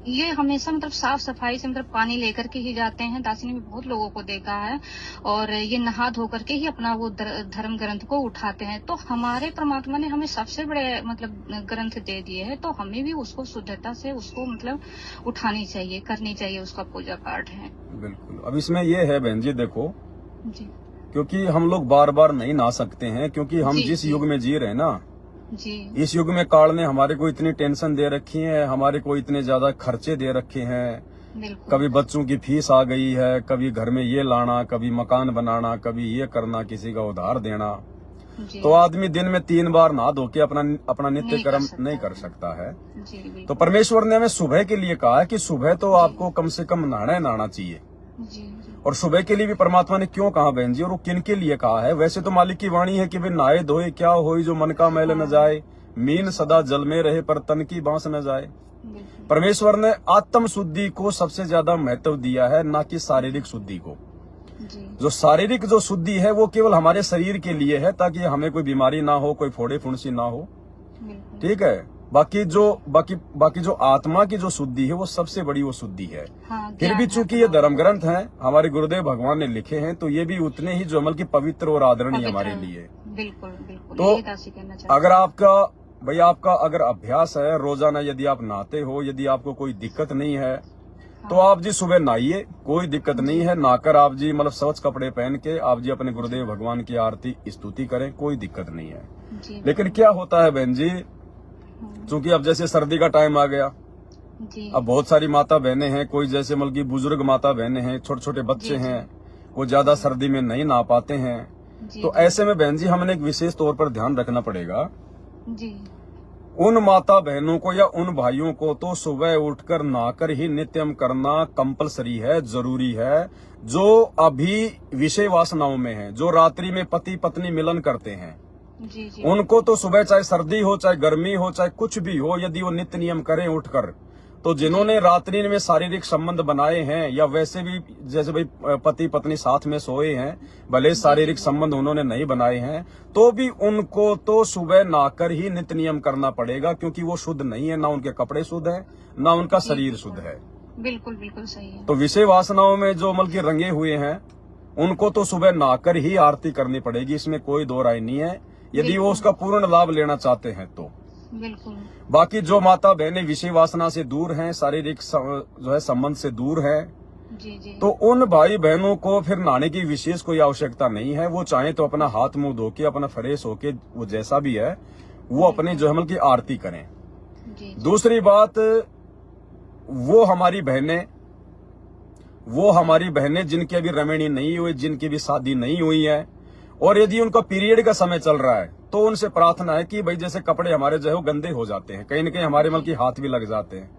ये हमेशा मतलब साफ सफाई से मतलब पानी लेकर के ही जाते हैं। दासी ने भी बहुत लोगों को देखा है, और ये नहा धो करके ही अपना वो धर्म ग्रंथ को उठाते हैं। तो हमारे परमात्मा ने हमें सबसे बड़े मतलब ग्रंथ दे दिए हैं, तो हमें भी उसको शुद्धता से उसको मतलब उठानी चाहिए, करनी चाहिए, उसका पूजा पाठ है। बिल्कुल। अब इसमें ये है बहन जी, देखो, जी क्योंकि हम लोग बार बार नहीं नहा सकते हैं, क्योंकि हम जी, जिस जी। युग में जी रहे हैं ना, जी इस युग में काल ने हमारे को इतनी टेंशन दे रखी है, हमारे को इतने ज्यादा खर्चे दे रखे हैं। बिल्कुल कभी बच्चों की फीस आ गई है, कभी घर में ये लाना, कभी मकान बनाना, कभी ये करना, किसी का उधार देना। जी तो आदमी दिन में 3 बार नहा धो के अपना नित्य नहीं कर कर्म सकता नहीं है। कर सकता है। जी बिल्कुल। तो परमेश्वर ने हमें सुबह के लिए कहा है कि सुबह तो आपको कम से कम नहाना चाहिए। जी जी और सुबह के लिए भी परमात्मा ने क्यों कहा बहन जी, और वो किन के लिए कहा है? वैसे तो मालिक की वाणी है कि वे नहाए धोए क्या होई, जो मन का मैल न जाए, मीन सदा जल में रहे पर तन की बांस न जाए। बिल्कुल। परमेश्वर ने आत्म शुद्धि को सबसे ज्यादा महत्व दिया है, ना कि शारीरिक शुद्धि को। जी जो शारीरिक जो शुद्धि है वो केवल हमारे शरीर के लिए है, ताकि हमें कोई बीमारी ना हो, कोई फोड़े फुंसी ना हो, बिल्कुल। ठीक है। बाकी जो आत्मा की जो शुद्धि है वो सबसे बड़ी वो शुद्धि है। हाँ, फिर भी ज्ञान चूंकि है ये अपना। धर्म ग्रंथ हैं, हमारे गुरुदेव भगवान ने लिखे हैं, तो ये भी उतने ही जो अमल की पवित्र और आदरणीय पवित्र। हमारे लिए। बिल्कुल बिल्कुल। तो यही दासी कहना चाहती अगर आपका अगर अभ्यास है रोजाना, यदि आप नहाते हो, यदि आपको कोई दिक्कत नहीं है, तो आप जी सुबह नहाइए, कोई दिक्कत नहीं है। नहाकर आप जी मतलब स्वच्छ कपड़े पहन के आप जी अपने गुरुदेव भगवान की आरती स्तुति करें, कोई दिक्कत नहीं है। जी लेकिन क्या होता है बहन जी, चूंकि अब जैसे सर्दी का टाइम आ गया, जी अब बहुत सारी माता बहनें हैं, कोई जैसे मतलब की बुजुर्ग माता बहनें हैं, छोटे छोटे बच्चे जी, जी। हैं, वो ज्यादा सर्दी में नहीं नहा पाते हैं। जी तो जी, ऐसे में बहन जी हमें एक विशेष तौर पर ध्यान रखना पड़ेगा। जी उन माता बहनों को या उन भाइयों को तो सुबह उठकर नहाकर ही नित्यम करना कंपलसरी है, जरूरी है। जो अभी विषय वासनाओं में है, जो रात्रि में पति पत्नी मिलन करते हैं, जी जी उनको तो सुबह चाहे सर्दी हो, चाहे गर्मी हो, चाहे कुछ भी हो, यदि वो नित्य नियम करें उठकर, तो जिन्होंने रात्रि में शारीरिक संबंध बनाए हैं, या वैसे भी जैसे भाई पति पत्नी साथ में सोए हैं, भले शारीरिक संबंध उन्होंने नहीं बनाए हैं, तो भी उनको तो सुबह नहाकर ही नित्य नियम करना पड़ेगा, क्योंकि वो शुद्ध नहीं है, ना उनके कपड़े शुद्ध है, ना उनका शरीर शुद्ध है। बिल्कुल बिल्कुल सही है। तो विषय वासनाओं में जो मतलब की रंगे हुए हैं, उनको तो सुबह नहाकर ही आरती करनी पड़ेगी, इसमें कोई दो राय नहीं है, यदि वो उसका पूर्ण लाभ लेना चाहते हैं तो। बिल्कुल। बाकी जो माता बहनें विषय वासना से दूर हैं, शारीरिक जो है संबंध से दूर है, जी जी तो उन भाई बहनों को फिर नहाने की विशेष कोई आवश्यकता नहीं है। वो चाहे तो अपना हाथ मुंह धो के, अपना फ्रेश होके, वो जैसा भी है वो अपनी जो है मतलब की आरती करें। जी दूसरी बात, वो हमारी बहनें जिनकी अभी रमणी नहीं हुई, जिनकी भी शादी नहीं हुई है, और यदि उनका पीरियड का समय चल रहा है, तो उनसे प्रार्थना है कि भाई जैसे कपड़े हमारे जो है वो गंदे हो जाते हैं, कहीं न कहीं हमारे मतलब की हाथ भी लग जाते हैं,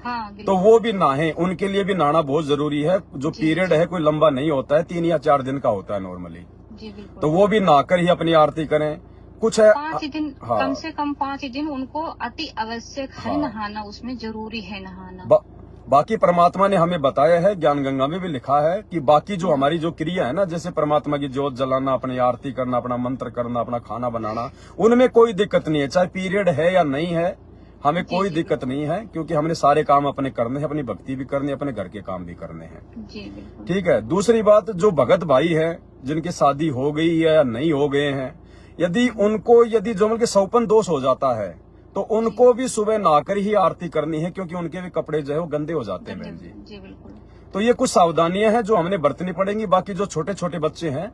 हाँ तो बिल्कुल। वो भी नहाएं। उनके लिए भी नहाना बहुत जरूरी है। जो पीरियड है कोई लंबा नहीं होता है, 3 या 4 दिन का होता है नॉर्मली, जी बिल्कुल। तो वो भी नहाकर ही अपनी आरती करें। कुछ है 5 दिन, हाँ। कम से कम 5 दिन उनको अति आवश्यक है हाँ। नहाना, उसमें जरूरी है नहाना। बाकी परमात्मा ने हमें बताया है, ज्ञान गंगा में भी लिखा है कि बाकी जो हमारी जो क्रिया है ना, जैसे परमात्मा की ज्योत जलाना, अपनी आरती करना, अपना मंत्र करना, अपना खाना बनाना, उनमें कोई दिक्कत नहीं है, चाहे पीरियड है या नहीं है, हमें कोई दिक्कत नहीं है, क्योंकि हमने सारे काम अपने करने हैं, अपनी भक्ति भी करनी है, अपने घर के काम भी करने हैं, जी बिल्कुल। ठीक है। दूसरी बात, जो भगत भाई है जिनकी शादी हो गई है या नहीं हो गए हैं, यदि जो मतलब सौपन दोष हो जाता है, तो उनको भी सुबह नहाकर ही आरती करनी है, क्योंकि उनके भी कपड़े जो है वो गंदे हो जाते हैं बहन जी। जी बिल्कुल। तो ये कुछ सावधानियां हैं जो हमने बरतनी पड़ेंगी। बाकी जो छोटे छोटे बच्चे हैं,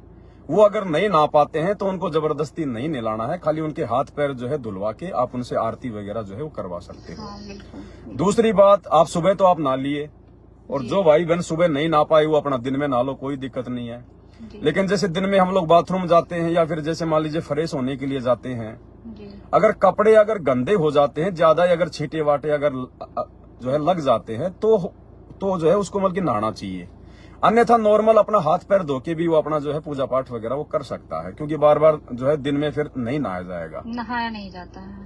वो अगर नहीं नहा पाते हैं, तो उनको जबरदस्ती नहीं नहलाना है, खाली उनके हाथ पैर जो है धुलवा के आप उनसे आरती वगैरह जो है वो करवा सकते हो। हाँ बिल्कुल। दूसरी बात, आप सुबह तो आप नहा लिए, और जो भाई बहन सुबह नहीं नहा पाए वो अपना दिन में नहा लो, कोई दिक्कत नहीं है। जी लेकिन जैसे दिन में हम लोग बाथरूम जाते हैं, या फिर जैसे मान लीजिए फ्रेश होने के लिए जाते हैं, जी अगर कपड़े अगर गंदे हो जाते हैं, ज्यादा अगर छींटे वाटे अगर जो है लग जाते हैं, तो जो है उसको मतलब कि नहाना चाहिए। अन्यथा नॉर्मल अपना हाथ पैर धो के भी वो अपना जो है पूजा पाठ वगैरह वो कर सकता है, क्योंकि बार बार जो है दिन में फिर नहीं नहाया जाएगा। नहाया नहीं जाता है।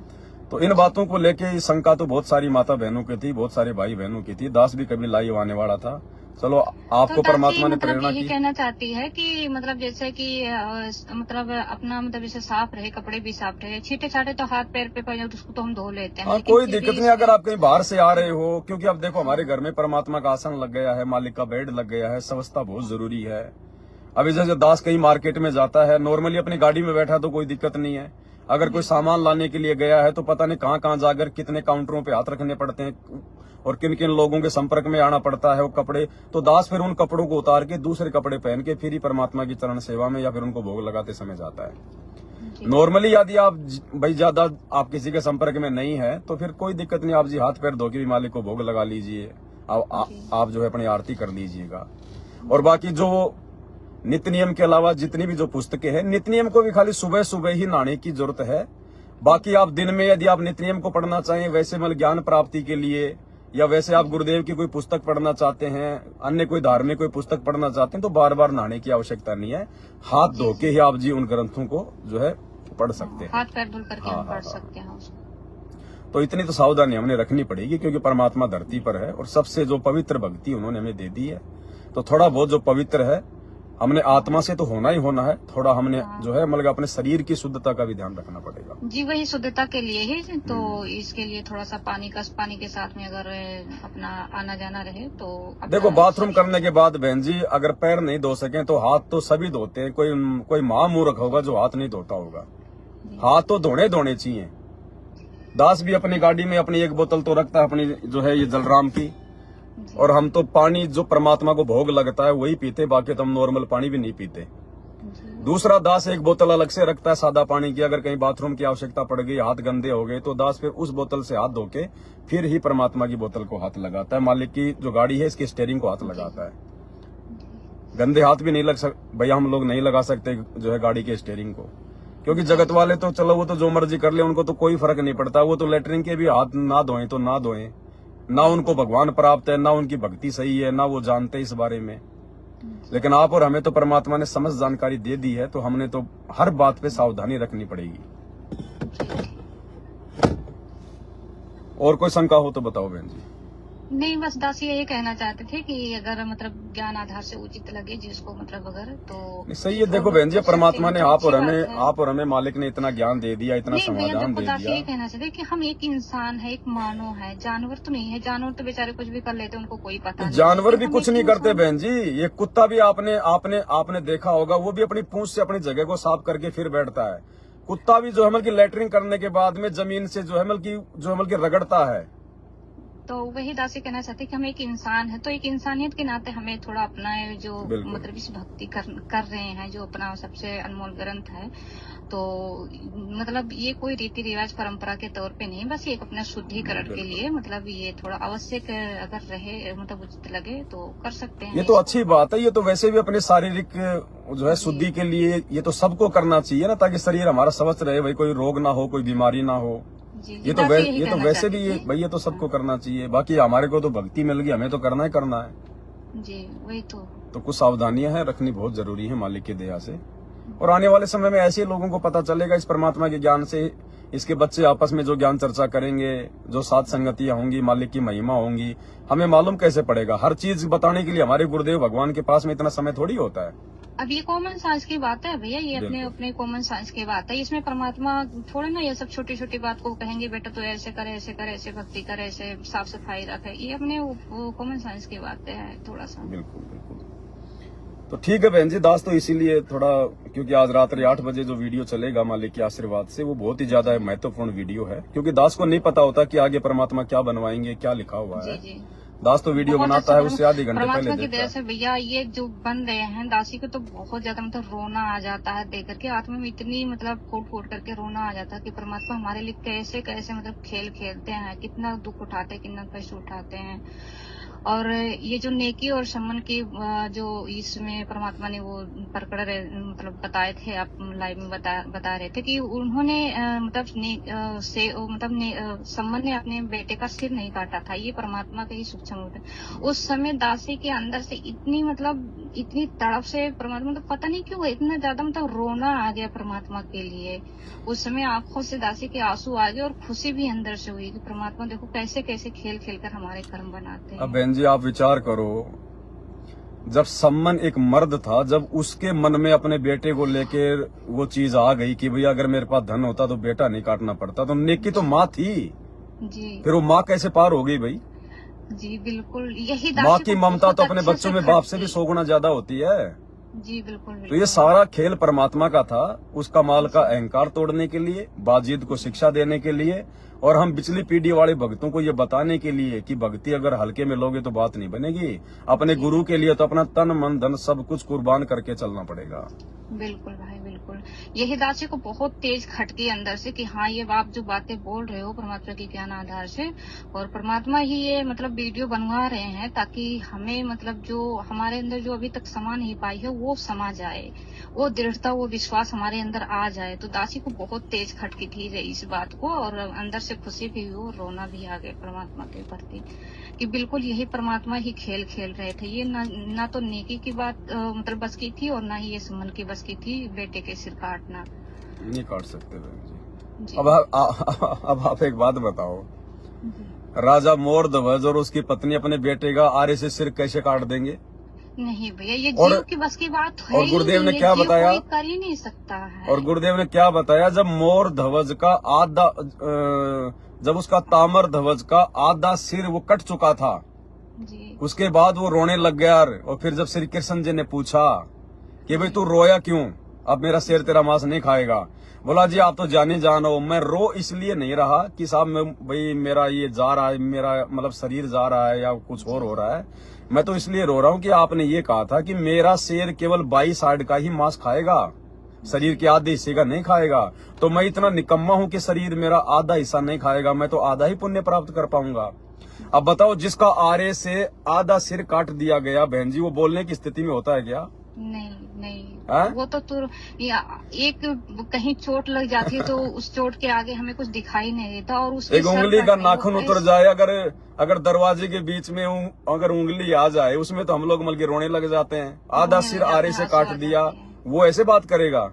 तो इन बातों को लेके शंका तो बहुत सारी माता बहनों की थी, बहुत सारे भाई बहनों की थी। दास भी कभी लाइव आने वाला था। चलो आपको तो परमात्मा ने मतलब प्रेरणा यही की। कहना चाहती है कि मतलब जैसे कि मतलब अपना मतलब जैसे साफ रहे, कपड़े भी साफ रहे, छींटे छाटे तो हाथ पैर पे पड़ जाए तो उसको तो हम धो लेते हैं, हाँ, लेकिन कोई फिर दिक्कत भी नहीं अगर इसमें आप कहीं बाहर से आ रहे हो, क्योंकि अब देखो हमारे घर में परमात्मा का आसन लग गया है, मालिक का बेड लग गया है, स्वच्छता बहुत जरूरी है। अभी जैसे दास कहीं मार्केट में जाता है, नॉर्मली अपनी गाड़ी में बैठा तो कोई दिक्कत नहीं है। अगर कोई सामान लाने के लिए गया है तो पता नहीं कहाँ कहाँ जाकर कितने काउंटरों पे हाथ रखने पड़ते हैं और किन किन लोगों के संपर्क में आना पड़ता है वो कपड़े। तो दास फिर उन कपड़ों को उतार के दूसरे कपड़े पहन के फिर ही परमात्मा की चरण सेवा में या फिर उनको भोग लगाते समय जाता है। नॉर्मली यदि आप भाई ज्यादा आप किसी के संपर्क में नहीं है तो फिर कोई दिक्कत नहीं, आप जी हाथ पैर धो के भी मालिक को भोग लगा लीजिए। आप जो है अपनी आरती कर लीजिएगा। और बाकी जो नित्य नियम के अलावा जितनी भी जो पुस्तकें हैं, नित्य नियम को भी खाली सुबह सुबह ही नहाने की जरूरत है। बाकी आप दिन में यदि आप नित्य नियम को पढ़ना चाहें, वैसे मतलब ज्ञान प्राप्ति के लिए, या वैसे आप गुरुदेव की कोई पुस्तक पढ़ना चाहते हैं, अन्य कोई धार्मिक कोई पुस्तक पढ़ना चाहते हैं, तो बार बार नहाने की आवश्यकता नहीं है। हाथ धो के ही आप जी उन ग्रंथों को जो है पढ़ सकते हैं। हाथ पैर धुल करके हम पढ़ सकते हैं उसको। तो इतनी तो सावधानी हमने रखनी पड़ेगी, क्योंकि परमात्मा धरती पर है और सबसे जो पवित्र भक्ति उन्होंने हमें दे दी है। तो थोड़ा बहुत जो पवित्र है हमने आत्मा से तो होना ही होना है, थोड़ा हमने जो है मतलब अपने शरीर की शुद्धता का भी ध्यान रखना पड़ेगा। जी वही शुद्धता के लिए ही तो इसके लिए थोड़ा सा पानी के साथ में अगर अपना आना जाना रहे तो देखो बाथरूम करने के बाद बहन जी अगर पैर नहीं धो सके तो हाथ तो सभी धोते हैं। कोई महामूर्ख होगा जो हाथ नहीं धोता होगा। हाथ तो धोने चाहिए। दास भी अपनी गाड़ी में अपनी एक बोतल तो रखता है अपनी जो है ये जलराम की, और हम तो पानी जो परमात्मा को भोग लगता है वही पीते, बाकी तो हम नॉर्मल पानी भी नहीं पीते। दूसरा दास एक बोतल अलग से रखता है सादा पानी की, अगर कहीं बाथरूम की आवश्यकता पड़ गई, हाथ गंदे हो गए तो दास फिर उस बोतल से हाथ धो के फिर ही परमात्मा की बोतल को हाथ लगाता है। मालिक की जो गाड़ी है इसकी स्टीयरिंग को हाथ लगाता है। गंदे हाथ भी नहीं लग भैया हम लोग नहीं लगा सकते जो है गाड़ी के स्टीयरिंग को, क्योंकि जगत वाले तो चलो वो तो जो मर्जी कर ले, उनको तो कोई फर्क नहीं पड़ता। वो तो लेटरिन के भी हाथ ना धोएं तो ना धोएं, ना उनको भगवान प्राप्त है, ना उनकी भक्ति सही है, ना वो जानते इस बारे में। लेकिन आप और हमें तो परमात्मा ने समझ जानकारी दे दी है, तो हमने तो हर बात पे सावधानी रखनी पड़ेगी। और कोई शंका हो तो बताओ बहन जी। नहीं बस दासी यही कहना चाहते थे कि अगर मतलब ज्ञान आधार से उचित लगे जिसको मतलब अगर तो सही है। देखो बहन जी परमात्मा ने आप और हमें मालिक ने इतना ज्ञान दे दिया, इतना समाधान दे दिया। यही कहना चाहते कि हम एक इंसान है, एक मानव है, जानवर तो नहीं है। जानवर तो बेचारे कुछ भी कर लेते उनको कोई पता नहीं। जानवर भी कुछ नहीं करते बहन जी। ये कुत्ता भी आपने देखा होगा, वो भी अपनी पूंछ से अपनी जगह को साफ करके फिर बैठता है। कुत्ता भी जो है कि लैटरिन करने के बाद में जमीन से जो है कि रगड़ता है। तो वही दासी कहना चाहते कि हम एक इंसान है, तो एक इंसानियत के नाते हमें थोड़ा अपना जो मतलब इस भक्ति कर रहे हैं, जो अपना सबसे अनमोल ग्रंथ है, तो मतलब ये कोई रीति रिवाज परंपरा के तौर पे नहीं, बस एक अपना शुद्धिकरण के लिए मतलब ये थोड़ा आवश्यक अगर रहे मतलब उचित लगे तो कर सकते हैं। ये तो अच्छी बात है। ये तो वैसे भी अपने शारीरिक जो है शुद्धि के लिए ये तो सबको करना चाहिए ना, ताकि शरीर हमारा स्वस्थ रहे, भाई कोई रोग ना हो, कोई बीमारी ना हो। ये तो वैसे भी भाई ये तो सबको करना चाहिए। बाकी हमारे को तो भक्ति मिल गई, हमें तो करना है जी वही तो कुछ सावधानियां हैं रखनी बहुत जरूरी है मालिक की दया से। और आने वाले समय में ऐसे लोगों को पता चलेगा इस परमात्मा के ज्ञान से, इसके बच्चे आपस में जो ज्ञान चर्चा करेंगे, जो सात संगतियां होंगी, मालिक की महिमा होंगी, हमें मालूम कैसे पड़ेगा। हर चीज बताने के लिए हमारे गुरुदेव भगवान के पास में इतना समय थोड़ी होता है। अब ये कॉमन साइंस की बात है भैया, ये अपने कॉमन साइंस की बात है। इसमें परमात्मा थोड़ा ना ये सब छोटी छोटी बात को कहेंगे बेटा तो ऐसे करे, ऐसे भक्ति करे, ऐसे साफ सफाई रखे। ये अपने कॉमन साइंस की बात है थोड़ा सा। बिल्कुल। तो ठीक है बहन जी, दास तो इसीलिए थोड़ा, क्योंकि आज रात्रि 8 बजे जो वीडियो चलेगा मालिक के आशीर्वाद से, वो बहुत ही ज्यादा महत्वपूर्ण वीडियो है, क्योंकि दास को नहीं पता होता कि आगे परमात्मा क्या बनवाएंगे, क्या लिखा हुआ है। दास तो वीडियो बनाता है उससे आधे घंटे पहले देखता है। से भैया ये जो बन रहे हैं दासी को तो बहुत ज्यादा मतलब रोना आ जाता है देख करके, आत्मा में इतनी मतलब फूट करके रोना आ जाता है कि परमात्मा हमारे लिए कैसे कैसे मतलब खेल खेलते हैं, कितना दुख उठाते हैं, कितना कष्ट उठाते हैं। और ये जो नेकी और सम्मान की जो इसमें परमात्मा ने वो प्रकट मतलब बताए थे, आप लाइव में बता रहे थे कि उन्होंने सम्मान ने अपने बेटे का सिर नहीं काटा था, ये परमात्मा का ही सूक्ष्म रूप है। उस समय दासी के अंदर से इतनी तड़प से परमात्मा, तो पता नहीं क्यों इतना ज्यादा रोना आ गया परमात्मा के लिए। उस समय आंखों से दासी के आंसू आ गए और खुशी भी अंदर से हुई कि परमात्मा देखो कैसे कैसे खेल खेल कर हमारे कर्म बनाते हैं। अब बहन जी आप विचार करो, जब सम्मन एक मर्द था, जब उसके मन में अपने बेटे को लेके वो चीज आ गई कि भैया अगर मेरे पास धन होता तो बेटा नहीं काटना पड़ता, तो नेकी तो माँ थी जी, फिर वो माँ कैसे पार हो गई भाई? जी बिल्कुल, यही माँ की ममता तो अपने बच्चों में बाप से भी 100 गुना ज्यादा होती है। जी बिल्कुल, तो ये सारा खेल परमात्मा का था, उसका माल का अहंकार तोड़ने के लिए, बाजिद को शिक्षा देने के लिए, और हम पिछली पीढ़ी वाले भक्तों को ये बताने के लिए कि भक्ति अगर हल्के में लोगे तो बात नहीं बनेगी। अपने गुरु के लिए तो अपना तन मन धन सब कुछ कुर्बान करके चलना पड़ेगा। बिल्कुल भाई बिल्कुल, यही दासी को बहुत तेज खटकी अंदर से कि हाँ ये आप जो बातें बोल रहे हो परमात्मा के ज्ञान आधार से, और परमात्मा ही ये वीडियो बनवा रहे हैं ताकि हमें जो हमारे अंदर जो अभी तक समा नहीं पाई है वो समा जाए, वो दृढ़ता वो विश्वास हमारे अंदर आ जाए। तो दासी को बहुत तेज खटकी थी इस बात को, और अंदर से खुशी भी हुई और रोना भी आ गया परमात्मा के प्रति कि बिल्कुल यही परमात्मा ही खेल खेल रहे थे। ये ना तो नेकी की बात बस की थी, और ना ही ये सुमन की बस की थी बेटे के सिर काटना। नहीं काट सकते बहन जी। जी। अब आप एक बात बताओ, राजा मोर ध्वज और उसकी पत्नी अपने बेटे का आरे से सिर कैसे काट देंगे? नहीं भैया, ये जीव की बस की बात है। और गुरुदेव ने क्या बताया? कोई कर ही नहीं सकता है। और गुरुदेव ने क्या बताया? जब मोर ध्वज का आधा जब उसका तामर ध्वज का आधा सिर वो कट चुका था, जी, उसके बाद वो रोने लग गया। और फिर जब श्री कृष्ण जी ने पूछा कि भाई तू रोया क्यों, अब मेरा शेर तेरा मांस नहीं खाएगा, बोला जी आप तो जाने जान हो, मैं रो इसलिए नहीं रहा कि साहब मैं भाई मेरा ये जा रहा है, मेरा शरीर जा रहा है या कुछ और हो रहा है, मैं तो इसलिए रो रहा हूँ कि आपने ये कहा था कि मेरा शेर केवल 22 साइड का ही मांस खाएगा, शरीर के आधे हिस्से का नहीं खाएगा। तो मैं इतना निकम्मा हूँ कि शरीर मेरा आधा हिस्सा नहीं खाएगा, मैं तो आधा ही पुण्य प्राप्त कर पाऊंगा। अब बताओ, जिसका आरे से आधा सिर काट दिया गया बहन जी, वो बोलने की स्थिति में होता है क्या? नहीं है? वो तो एक कहीं चोट लग जाती है तो उस चोट के आगे हमें कुछ दिखाई नहीं देता, और उसके एक उंगली का नाखून उतर जाए, अगर दरवाजे के बीच में अगर उंगली आ जाए, उसमें तो हम लोग रोने लग जाते हैं। आधा सिर आरे से काट दिया, वो ऐसे बात करेगा?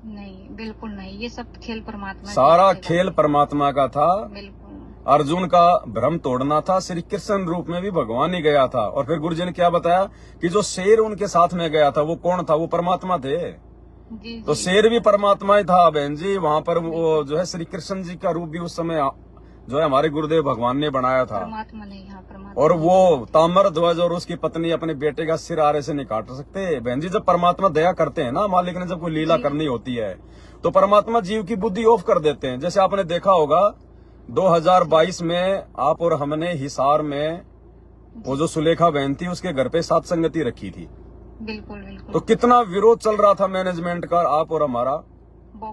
नहीं बिल्कुल नहीं, ये सब खेल परमात्मा, सारा खेल परमात्मा का था। बिल्कुल। अर्जुन का भ्रम तोड़ना था, श्री कृष्ण रूप में भी भगवान ही गया था। और फिर गुरुजी ने क्या बताया कि जो शेर उनके साथ में गया था वो कौन था? वो परमात्मा थे। जी, तो शेर भी परमात्मा ही था बहन जी। वहाँ पर वो जो है श्री कृष्ण जी का रूप भी उस समय जो है हमारे गुरुदेव भगवान ने बनाया था। परमात्मा नहीं, हाँ परमात्मा। और वो ताम्र ध्वज और उसकी पत्नी अपने बेटे का सिर आरे से नहीं काट सकते बहन जी। जब परमात्मा दया करते हैं ना, मालिक ने जब कोई लीला करनी होती है तो परमात्मा जीव की बुद्धि ऑफ कर देते हैं। जैसे आपने देखा होगा 2022 में आप और हमने हिसार में वो जो सुलेखा बहन थी उसके घर पे सात संगति रखी थी। बिल्कुल बिल्कुल। तो कितना विरोध चल रहा था मैनेजमेंट का, आप और हमारा।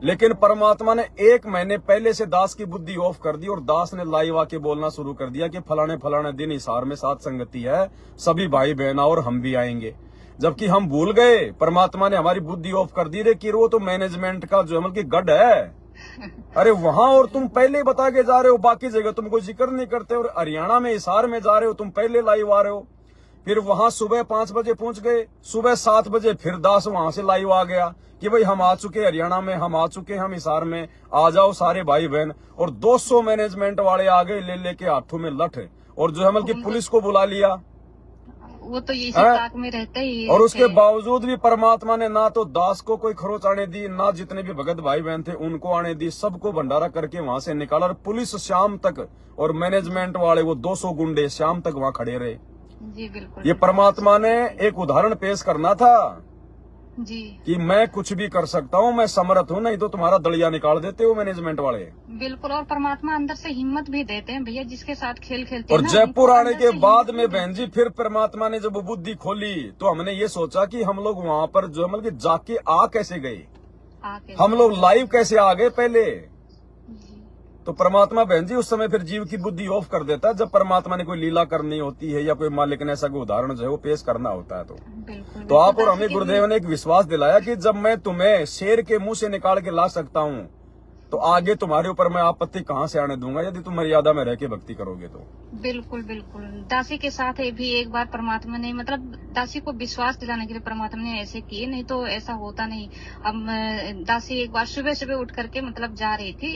लेकिन परमात्मा ने 1 महीने पहले से दास की बुद्धि ऑफ कर दी और दास ने लाइव आके बोलना शुरू कर दिया कि फलाने दिन हिसार में सात संगति है, सभी भाई बहना और हम भी आएंगे। जबकि हम भूल गए, परमात्मा ने हमारी बुद्धि ऑफ कर दी रे कि वो तो मैनेजमेंट का जो है गढ़ है। अरे वहां और तुम पहले बता के जा रहे हो, बाकी जगह तुम कोई जिक्र नहीं करते। और हरियाणा में हिसार में जा रहे हो, तुम पहले लाइव आ रहे हो। फिर वहां सुबह 5 बजे पहुंच गए, सुबह 7 बजे फिर दास वहां से लाइव आ गया कि भाई हम आ चुके हरियाणा में, हम आ चुके, हम हिसार में, आ जाओ सारे भाई बहन। और 200 मैनेजमेंट वाले आ गए ले के हाथों में लठ, और जो है पुलिस को बुला लिया। वो तो इसी ताक में रहते ही। और उसके बावजूद भी परमात्मा ने ना तो दास को कोई खरोच आने दी, ना जितने भी भगत भाई बहन थे उनको आने दी, सबको भंडारा करके वहां से निकाला। और पुलिस शाम तक और मैनेजमेंट वाले वो 200 गुंडे शाम तक वहां खड़े रहे। जी बिल्कुल। ये परमात्मा ने एक उदाहरण पेश करना था जी कि मैं कुछ भी कर सकता हूँ, मैं समर्थ हूँ, नहीं तो तुम्हारा दलिया निकाल देते हो मैनेजमेंट वाले। बिल्कुल। और परमात्मा अंदर से हिम्मत भी देते हैं भैया, जिसके साथ खेल खेलते और हैं। जयपुर आने के बाद में बहन जी फिर परमात्मा ने जब वो बुद्धि खोली तो हमने ये सोचा कि हम लोग वहाँ पर जो है जाके आ कैसे गए, हम लोग लाइव कैसे आ गए पहले। तो परमात्मा बहन जी उस समय फिर जीव की बुद्धि ऑफ कर देता है, जब परमात्मा ने कोई लीला करनी होती है या कोई मालिक ने ऐसा कोई उदाहरण जो है वो पेश करना होता है। बिल्कुल तो आप और दासी हमें के गुरुदेव ने एक विश्वास दिलाया कि जब मैं तुम्हें शेर के मुंह से निकाल के ला सकता हूँ तो आगे तुम्हारे ऊपर मैं आपत्ति कहाँ से आने दूंगा, यदि तुम मर्यादा में रह के भक्ति करोगे तो। बिल्कुल बिल्कुल दासी के साथ भी एक बार परमात्मा ने मतलब दासी को विश्वास दिलाने के लिए परमात्मा ने ऐसे किए, नहीं तो ऐसा होता नहीं। अब दासी एक बार सुबह सुबह उठ करके मतलब जा रही थी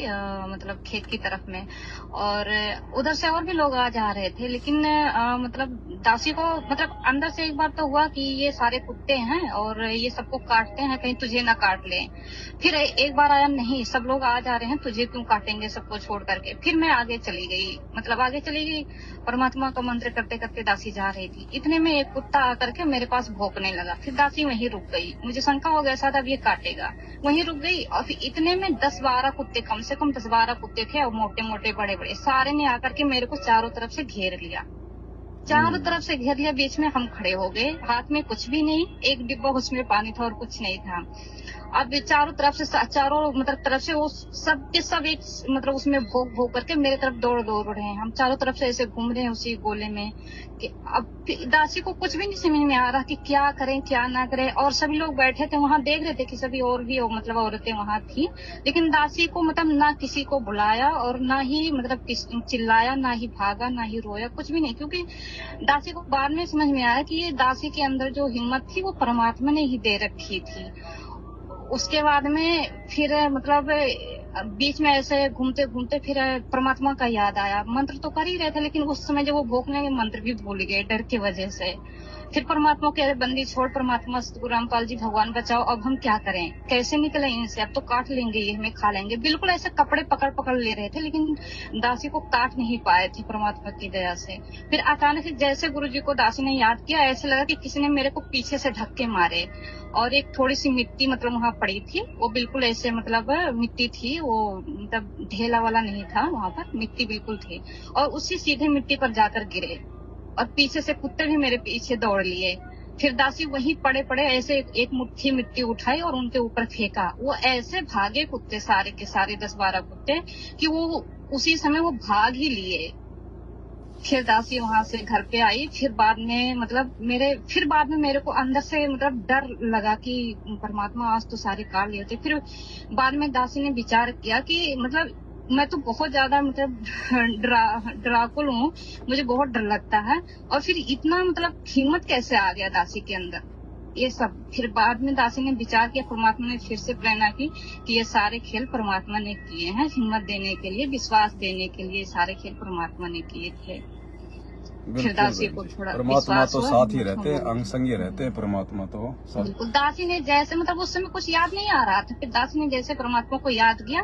मतलब खेत की तरफ में, और उधर से और भी लोग आ जा रहे थे, लेकिन मतलब दासी को मतलब अंदर से एक बार तो हुआ कि ये सारे कुत्ते हैं और ये सबको काटते हैं, कहीं तुझे ना काट ले। फिर एक बार आया, नहीं सब लोग आ जा रहे हैं, तुझे क्यों काटेंगे सबको छोड़ करके। फिर मैं आगे चली गई, मतलब आगे चली गई, परमात्मा का मंत्र करते करते दासी जा रही थी। इतने में एक कुत्ता आकर के मेरे पास भौंकने लगा। फिर दासी वहीं रुक गई, मुझे शंका हो गया शायद अब ये काटेगा, वहीं रुक गई। और फिर इतने में 10-12 कुत्ते, कम से कम 10-12 कुत्ते थे, और मोटे मोटे बड़े बड़े, सारे ने आकर के मेरे को चारों तरफ से घेर लिया। चारों तरफ से घेर लिया, बीच में हम खड़े हो गए, हाथ में कुछ भी नहीं, एक डिब्बा उसमें पानी था और कुछ नहीं था। अब चारों तरफ से मतलब तरफ से वो सब के सब एक मतलब उसमें भोग भोग करके मेरे तरफ दौड़ रहे हैं। हम चारों तरफ से ऐसे घूम रहे हैं उसी गोले में कि अब दासी को कुछ भी नहीं समझ में आ रहा कि क्या करें क्या ना करें। और सभी लोग बैठे थे वहां, देख रहे थे कि सभी और भी मतलब औरतें वहां थी, लेकिन दासी को मतलब ना किसी को बुलाया और ना ही मतलब चिल्लाया, ना ही भागा, ना ही रोया, कुछ भी नहीं। क्योंकि दासी को बाद में समझ में आया कि ये दासी के अंदर जो हिम्मत थी वो परमात्मा ने ही दे रखी थी। उसके बाद में फिर मतलब बीच में ऐसे घूमते घूमते फिर परमात्मा का याद आया। मंत्र तो कर ही रहे थे, लेकिन उस समय जब वो भोंकने के मंत्र भी भूल गए डर की वजह से। फिर परमात्मा कह रहे, बंदी छोड़, परमात्मा सतगुरु रामपाल जी भगवान बचाओ, अब हम क्या करें, कैसे निकले इनसे, अब तो काट लेंगे ये, हमें खा लेंगे। बिल्कुल ऐसे कपड़े पकड़ ले रहे थे, लेकिन दासी को काट नहीं पाए थे परमात्मा की दया से। फिर अचानक से जैसे गुरु जी को दासी ने याद किया, ऐसे लगा कि किसी ने मेरे को पीछे से धक्के मारे, और एक थोड़ी सी मिट्टी मतलब वहां पड़ी थी, वो बिल्कुल ऐसे मतलब मिट्टी थी, वो मतलब ढेला वाला नहीं था, वहां पर मिट्टी बिल्कुल थी, और उसी सीधे मिट्टी पर जाकर गिरे, और पीछे से कुत्ते भी मेरे पीछे दौड़ लिए। फिर दासी वहीं पड़े ऐसे एक मुट्ठी मिट्टी उठाई और उनके ऊपर फेंका। वो ऐसे भागे कुत्ते सारे के सारे 10-12 कुत्ते कि वो उसी समय वो भाग ही लिए। फिर दासी वहां से घर पे आई। फिर बाद में मेरे को अंदर से मतलब डर लगा कि परमात्मा आज तो सारे काट लिए थे। फिर बाद में दासी ने विचार किया कि मतलब मैं तो बहुत ज्यादा मतलब डराकुल हूँ, मुझे बहुत डर लगता है, और फिर इतना मतलब हिम्मत कैसे आ गया दासी के अंदर, ये सब। फिर बाद में दासी ने विचार किया, परमात्मा ने फिर से प्रेरणा की कि ये सारे खेल परमात्मा ने किए हैं, हिम्मत देने के लिए, विश्वास देने के लिए सारे खेल परमात्मा ने किए थे। फिर दासी को थोड़ा परमात्मा तो साथ ही रहते हैं, अंग संगी रहते हैं परमात्मा तो सब। बिल्कुल दासी ने जैसे मतलब उस समय कुछ याद नहीं आ रहा था, फिर दासी ने जैसे परमात्मा को याद किया,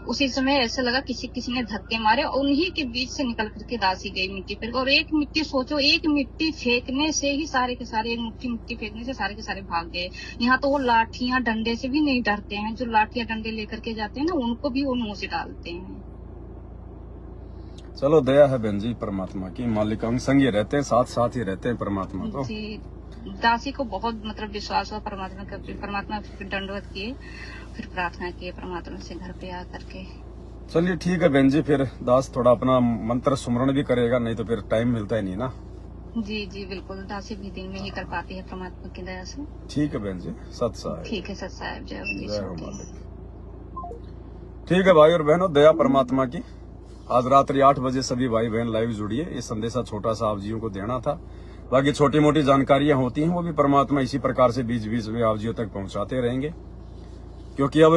उसी समय ऐसे लगा किसी ने धक्के मारे, और उन्हीं के बीच से निकल करके दासी गई मिट्टी पर। और एक मिट्टी सोचो, एक मिट्टी फेंकने से ही सारे के सारे, एक मुट्ठी मिट्टी फेंकने से सारे के सारे भाग गए। यहाँ तो वो लाठियां डंडे से भी नहीं डरते हैं, जो लाठियां डंडे लेकर के जाते हैं ना, उनको भी वो मुंह से डालते हैं। चलो दया है बहन जी परमात्मा की, मालिक अंग संगी रहते हैं, साथ ही रहते हैं परमात्मा तो। जी दासी को बहुत मतलब विश्वास हुआ परमात्मा का। परमात्मा फिर दंडवत किए, फिर प्रार्थना किए परमात्मा से घर पे आकर के। चलिए ठीक है बहन जी, फिर दास थोड़ा अपना मंत्र सुमरण भी करेगा, नहीं तो फिर टाइम मिलता ही नहीं ना। जी बिल्कुल, दासी भी दिन में ही कर पाती है परमात्मा की दया से। ठीक है बहन जी, सत साहेब। ठीक है सत साहेब, जय हो मालिक। ठीक है भाई और बहनों, दया परमात्मा की। आज रात्रि 8 बजे सभी भाई बहन लाइव जुड़िए। ये संदेशा छोटा सा आप जियों को देना था। बाकी छोटी मोटी जानकारियां होती हैं, वो भी परमात्मा इसी प्रकार से बीच बीच में आप जियों तक पहुंचाते रहेंगे। क्योंकि अब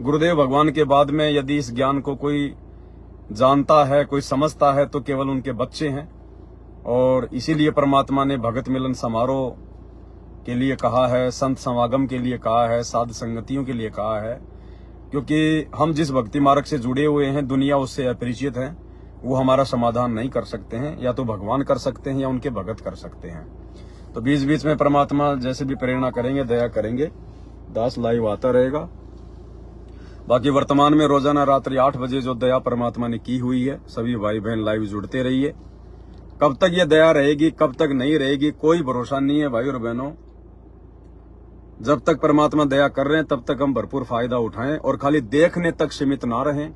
गुरुदेव भगवान के बाद में यदि इस ज्ञान को कोई जानता है, कोई समझता है, तो केवल उनके बच्चे हैं। और इसीलिए परमात्मा ने भगत मिलन समारोह के लिए कहा है, संत समागम के लिए कहा है, साध संगतियों के लिए कहा है। क्योंकि हम जिस भक्ति मार्ग से जुड़े हुए हैं, दुनिया उससे अपरिचित है, वो हमारा समाधान नहीं कर सकते हैं। या तो भगवान कर सकते हैं या उनके भगत कर सकते हैं। तो बीच बीच में परमात्मा जैसे भी प्रेरणा करेंगे, दया करेंगे, दास लाइव आता रहेगा। बाकी वर्तमान में रोजाना रात्रि 8 बजे जो दया परमात्मा ने की हुई है, सभी भाई बहन लाइव जुड़ते रहिए। कब तक ये दया रहेगी, कब तक नहीं रहेगी, कोई भरोसा नहीं है भाई और बहनों। जब तक परमात्मा दया कर रहे हैं तब तक हम भरपूर फायदा उठाएं, और खाली देखने तक सीमित ना रहें।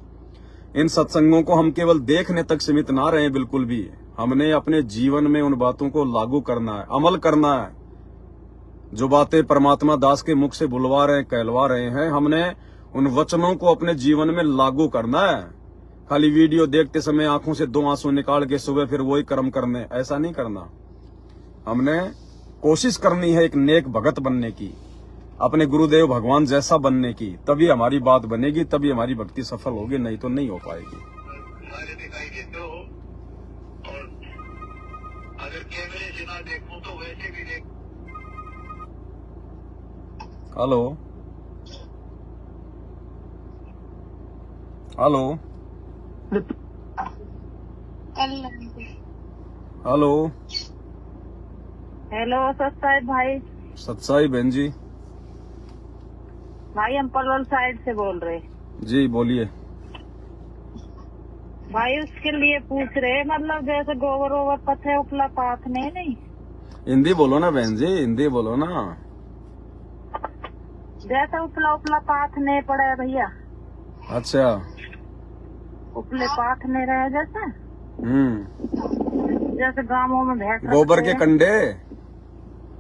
इन सत्संगों को हम केवल देखने तक सीमित ना रहे बिल्कुल भी। हमने अपने जीवन में उन बातों को लागू करना है, अमल करना है। जो बातें परमात्मा दास के मुख से बुलवा रहे हैं, कहलवा रहे हैं, हमने उन वचनों को अपने जीवन में लागू करना है। खाली वीडियो देखते समय आंखों से 2 आंसू निकाल के सुबह फिर वही कर्म करने, ऐसा नहीं करना। हमने कोशिश करनी है एक नेक भगत बनने की, अपने गुरुदेव भगवान जैसा बनने की। तभी हमारी बात बनेगी, तभी हमारी भक्ति सफल होगी, नहीं तो नहीं हो पाएगी। दिखाई देते हो और अगर कैमरे से ना देखूं तो वैसे भी देख। हेलो हेलो हेलो हेलो सत्साई भाई। सत्साई बहन जी। भाई हम पलवल साइड से बोल रहे। जी बोलिए। भाई उसके लिए पूछ रहे, मतलब जैसे गोबर वोबर पथे उपला पाथने नहीं। हिंदी बोलो ना बहन जी, हिंदी बोलो ना। जैसे उपला उपला पाथने पड़े भैया। अच्छा। उपले पाथने रहे जैसे जैसे गांवों में भैंस गोबर के कंडे।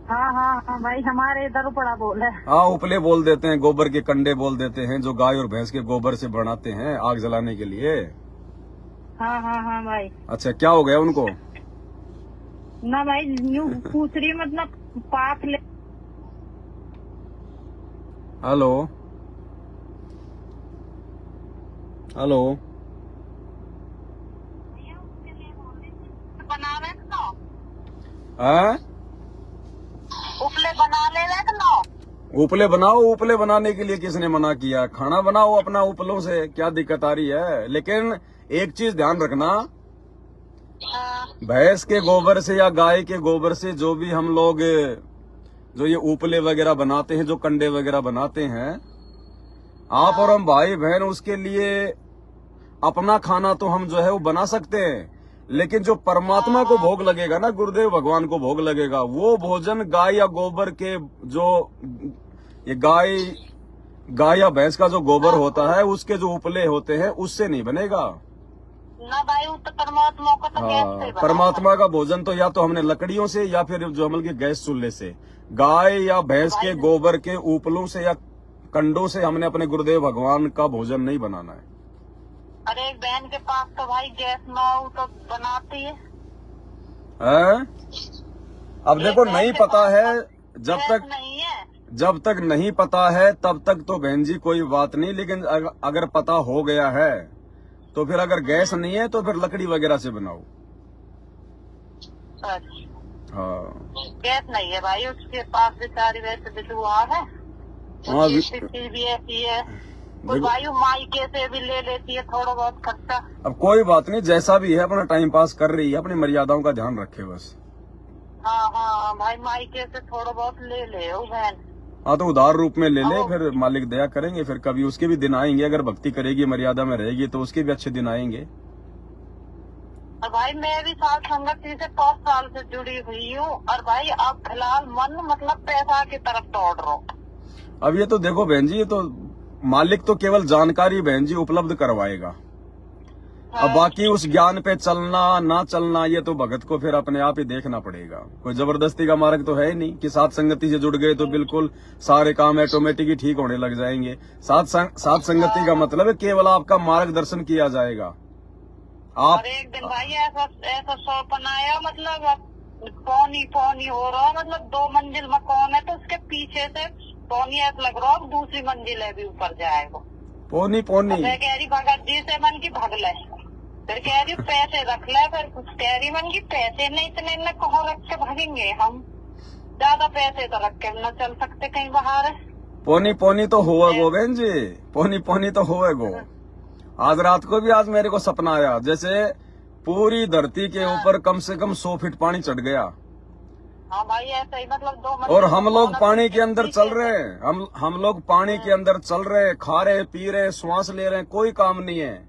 हाँ हाँ हाँ भाई, हमारे इधर उपड़ा बोल है। हाँ उपले बोल देते हैं, गोबर के कंडे बोल देते हैं, जो गाय और भैंस के गोबर से बनाते हैं आग जलाने के लिए। हाँ हाँ हाँ भाई। अच्छा क्या हो गया उनको? ना भाई यूँ पूछ रही, मतलब पाथ ले। हेलो हेलो बना रहे ना उपले बना ले रहे ना। उपले बनाओ। उपले बनाने के लिए किसने मना किया? खाना बनाओ अपना उपलों से, क्या दिक्कत आ रही है? लेकिन एक चीज ध्यान रखना, भैंस के गोबर से या गाय के गोबर से जो भी हम लोग जो ये उपले वगैरह बनाते हैं, जो कंडे वगैरह बनाते हैं, आप और हम भाई बहन, उसके लिए अपना खाना तो हम जो है वो बना सकते हैं, लेकिन जो परमात्मा को भोग लगेगा ना, गुरुदेव भगवान को भोग लगेगा, वो भोजन गाय या गोबर के, जो ये गाय या भैंस का जो गोबर होता है, उसके जो उपले होते हैं, उससे नहीं बनेगा ना भाई। वो तो परमात्मा को तो गैस से परमात्मा का भोजन तो या तो हमने लकड़ियों से या फिर जो हमल की गैस चूल्हे से, गाय या भैंस के गोबर के उपलों से या कंडों से हमने अपने गुरुदेव भगवान का भोजन नहीं बनाना है। अरे एक बहन के पास तो भाई गैस ना हो तो बनाती है। अब देखो नहीं पता है, जब तक नहीं पता है तब तक तो बहन जी कोई बात नहीं, लेकिन अगर पता हो गया है तो फिर अगर गैस नहीं है तो फिर लकड़ी वगैरह से बनाओ। हाँ गैस नहीं है भाई उसके पास, बेचारी वैसे विधवा है। हाँ स्थिति भी ऐसी है, कोई वायु मायके से भी ले लेती है थोड़ा बहुत खर्चा। अब कोई बात नहीं, जैसा भी है अपना टाइम पास कर रही है, अपनी मर्यादाओं का ध्यान रखे बस। हाँ हाँ भाई, मायके से थोड़ा बहुत ले ले वो बहन। हाँ तो उधार रूप में ले ले, फिर मालिक दया करेंगे, फिर कभी उसके भी दिन आएंगे। अगर भक्ति करेगी, मर्यादा में रहेगी, तो उसके भी अच्छे दिन आएंगे। और भाई मैं भी साथ संगति से 5 साल से जुड़ी हुई हूँ, और भाई अब फिलहाल मन मतलब पैसा की तरफ दौड़ रहा हूँ। अब ये तो देखो बहन जी, ये तो मालिक तो केवल जानकारी बहन जी उपलब्ध करवाएगा। अब बाकी उस ज्ञान पे चलना ना चलना, ये तो भगत को फिर अपने आप ही देखना पड़ेगा। कोई जबरदस्ती का मार्ग तो है ही नहीं कि साथ संगति से जुड़ गए तो बिल्कुल सारे काम ऑटोमेटिक ही ठीक होने लग जाएंगे। साथ संगति का मतलब है केवल आपका मार्गदर्शन किया जाएगा। आप और एक दिन भाई ऐसा सौपन आया, मतलब पौनी हो रहा, मतलब 2 मंजिल मकान है तो उसके पीछे से पौनी ऐसा लग रहा है दूसरी मंजिल है भी ऊपर जाएगा। पौनी कह रही भगत जी से मन की भाग ले, फिर कह रही पैसे रख ले, फिर कह रही मन की पैसे नहीं इतने न कहाँ रख के भागेंगे हम, ज्यादा पैसे तो रख के न चल सकते कहीं बाहर है। पौनी तो हुआ गो बहन जी, पौनी तो हुआ गो। आज रात को भी आज मेरे को सपना आया, जैसे पूरी धरती के ऊपर कम से कम 100 फीट पानी चढ़ गया। हाँ भाई ऐसा ही, मतलब 2 और हम लोग पानी के अंदर चल रहे हैं, हम लोग पानी के अंदर चल रहे हैं, खा रहे, पी रहे, श्वास ले रहे हैं, कोई काम नहीं है,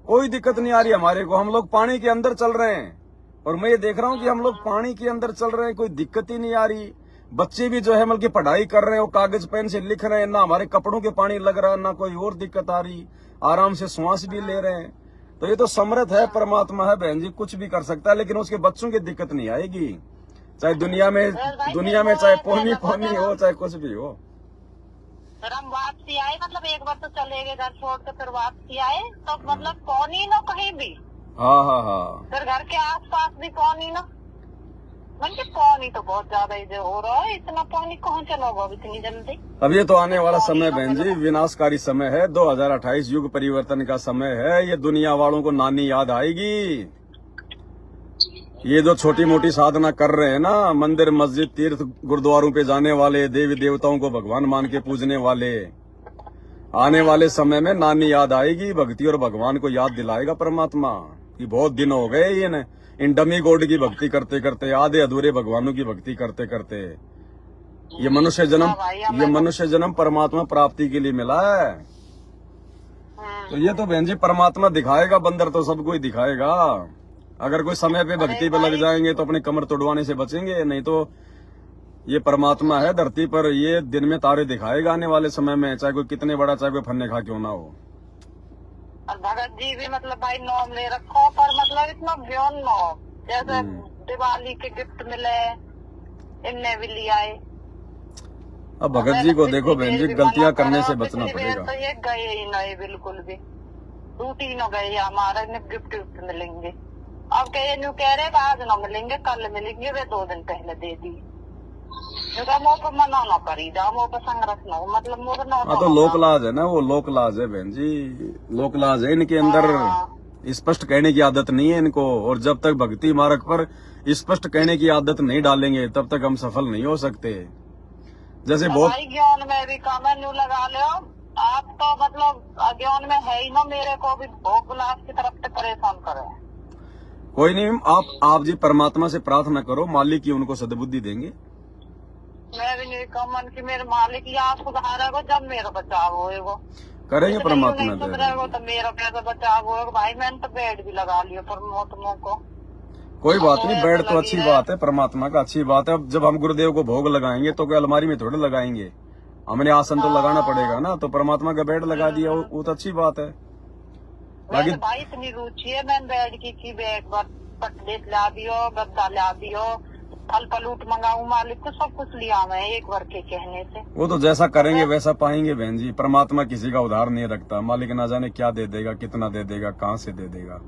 कोई दिक्कत नहीं आ रही हमारे को। हम लोग पानी के अंदर चल रहे हैं और मैं ये देख रहा हूँ कि हम लोग पानी के अंदर चल रहे हैं, कोई दिक्कत ही नहीं आ रही। बच्चे भी जो है मतलब कि पढ़ाई कर रहे हैं, वो कागज पेन से लिख रहे हैं, ना हमारे कपड़ों के पानी लग रहा है, ना कोई और दिक्कत आ रही, आराम से श्वास भी ले रहे हैं। तो ये तो समर्थ है, परमात्मा है बहन जी, कुछ भी कर सकता है, लेकिन उसके बच्चों की दिक्कत नहीं आएगी। चाहे दुनिया में चाहे पोनी पोनी हो, चाहे कुछ भी हो। फिर हम वापसी आए, मतलब एक बार तो चले गए घर छोड़ के, फिर वापसी आए तो मतलब कौन ही ना कहीं भी। हाँ हाँ हाँ, फिर घर के आसपास भी कौन ही ना, मतलब पानी तो बहुत ज्यादा इधर हो रहा है, इतना पानी कहाँ चला होगा अब इतनी जल्दी। अब ये तो आने वाला समय बहन जी विनाशकारी समय है, 2028 युग परिवर्तन का समय है। ये दुनिया वालों को नानी याद आएगी। ये जो छोटी मोटी साधना कर रहे हैं ना, मंदिर मस्जिद तीर्थ गुरुद्वारों पे जाने वाले, देवी देवताओं को भगवान मान के पूजने वाले, आने वाले समय में नानी याद आएगी, भक्ति और भगवान को याद दिलाएगा परमात्मा कि बहुत दिन हो गए ये इन डमी गॉड की भक्ति करते करते, आधे अधूरे भगवानों की भक्ति करते करते। ये मनुष्य जन्म परमात्मा प्राप्ति के लिए मिला है। तो ये तो बहन जी परमात्मा दिखाएगा, बंदर तो सबको ही दिखाएगा। अगर कोई समय पे भक्ति पे लग जाएंगे तो अपनी कमर तोड़वाने से बचेंगे, नहीं तो ये परमात्मा है धरती पर, ये दिन में तारे दिखाएगा आने वाले समय में, चाहे कोई कितने बड़ा, चाहे कोई फन्ने खा क्यों ना हो। और भगत जी भी मतलब भाई नाम ले रखो, पर मतलब इतना ज्ञान न हो, जैसे दिवाली के गिफ्ट मिले इनने भी लिया है। अब भगत जी को देखो बहन जी, गलतियां करने से बचना पड़ेगा। तो ये गए ही नहीं, बिल्कुल भी टूट ही न गए, हमारे गिफ्ट मिलेंगे। अब कह रहे आज न मिलेंगे, कल मिलेंगे, वे 2 दिन पहले दे दी। मुँह पर मना न करी जा, मुँह पर संघर्ष न हो, मतलब मुँह पर न। तो लोकलाज है ना, वो लोकलाज है बहन जी, लोकलाज है। इनके अंदर स्पष्ट कहने की आदत नहीं है इनको, और जब तक भक्ति मार्ग पर स्पष्ट कहने की आदत नहीं डालेंगे तब तक हम सफल नहीं हो सकते। जैसे बहुत ज्ञान में भी कमेंट लगा लो आप, तो मतलब अज्ञान में है ही ना, मेरे को भी भोग विलास की तरफ से परेशान करे। कोई नहीं, आप जी परमात्मा से प्रार्थना करो, मालिक ही उनको सद्बुद्धि देंगे। मैं भी नहीं कहूँ कि मेरे मालिक या सुधारेगा जब मेरा बचाव होएगा, करेंगे परमात्मा सुधरेगा तो मेरा कैसे बचाव होएगा। भाई मैंने तो बेड भी लगा लिया परमात्मा को। कोई बात नहीं, बेड तो अच्छी बात है, परमात्मा का अच्छी बात है। अब जब हम गुरुदेव को भोग लगाएंगे तो क्या अलमारी में थोड़े लगाएंगे, हमने आसन तो लगाना पड़ेगा ना, तो परमात्मा का बेड लगा दिया, वो तो अच्छी बात है। बाकी भाई इतनी रुचि है मैंने बेड की बैग पटलेट ला दियो, गद्दा ला दियो, फल पलूट मंगाऊ, मालिक को सब कुछ लिया मैं एक बार के कहने से। वो तो जैसा करेंगे वैसा पाएंगे बहन जी, परमात्मा किसी का उधार नहीं रखता, मालिक ना जाने क्या दे देगा, कितना दे देगा, कहाँ से दे देगा।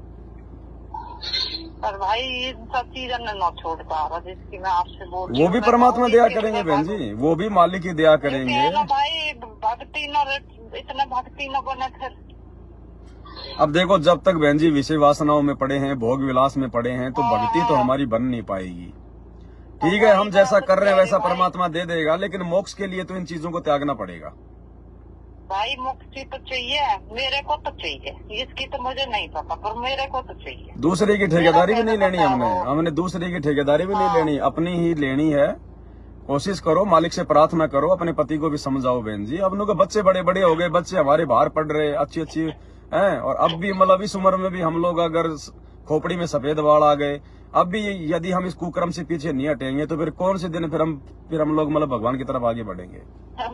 पर भाई इन सब चीजें न छोड़ पा रहा, जिसकी मैं आपसे बोल, वो भी परमात्मा दया करेंगे बहन जी, वो भी मालिक ही दया करेंगे। भाई भक्ति न, इतना भक्ति न बने फिर। अब देखो, जब तक बहन जी विषय वासनाओं में पड़े हैं, भोग विलास में पड़े हैं, तो भक्ति तो हमारी बन नहीं पाएगी। ठीक है, हम जैसा कर रहे हैं वैसा परमात्मा दे देगा, लेकिन मोक्ष के लिए तो इन चीजों को त्यागना पड़ेगा। भाई मुक्ति तो चाहिए, मेरे को तो चाहिए, इसकी तो मुझे नहीं पता, पर मेरे को तो चाहिए। दूसरे की ठेकेदारी भी नहीं लेनी हमने दूसरे की ठेकेदारी भी नहीं लेनी, अपनी ही लेनी है। कोशिश करो, मालिक से प्रार्थना करो, अपने पति को भी समझाओ बहन जी। अब उनके बच्चे बड़े बड़े हो गए, बच्चे हमारे बाहर पढ़ रहे, अच्छी हैं, और अब भी मतलब इस उम्र में भी हम लोग अगर खोपड़ी में सफेद बाल आ गए, अब भी यदि हम इस कुकर्म से पीछे नहीं हटेंगे तो फिर कौन से दिन फिर हम लोग मतलब भगवान की तरफ आगे बढ़ेंगे।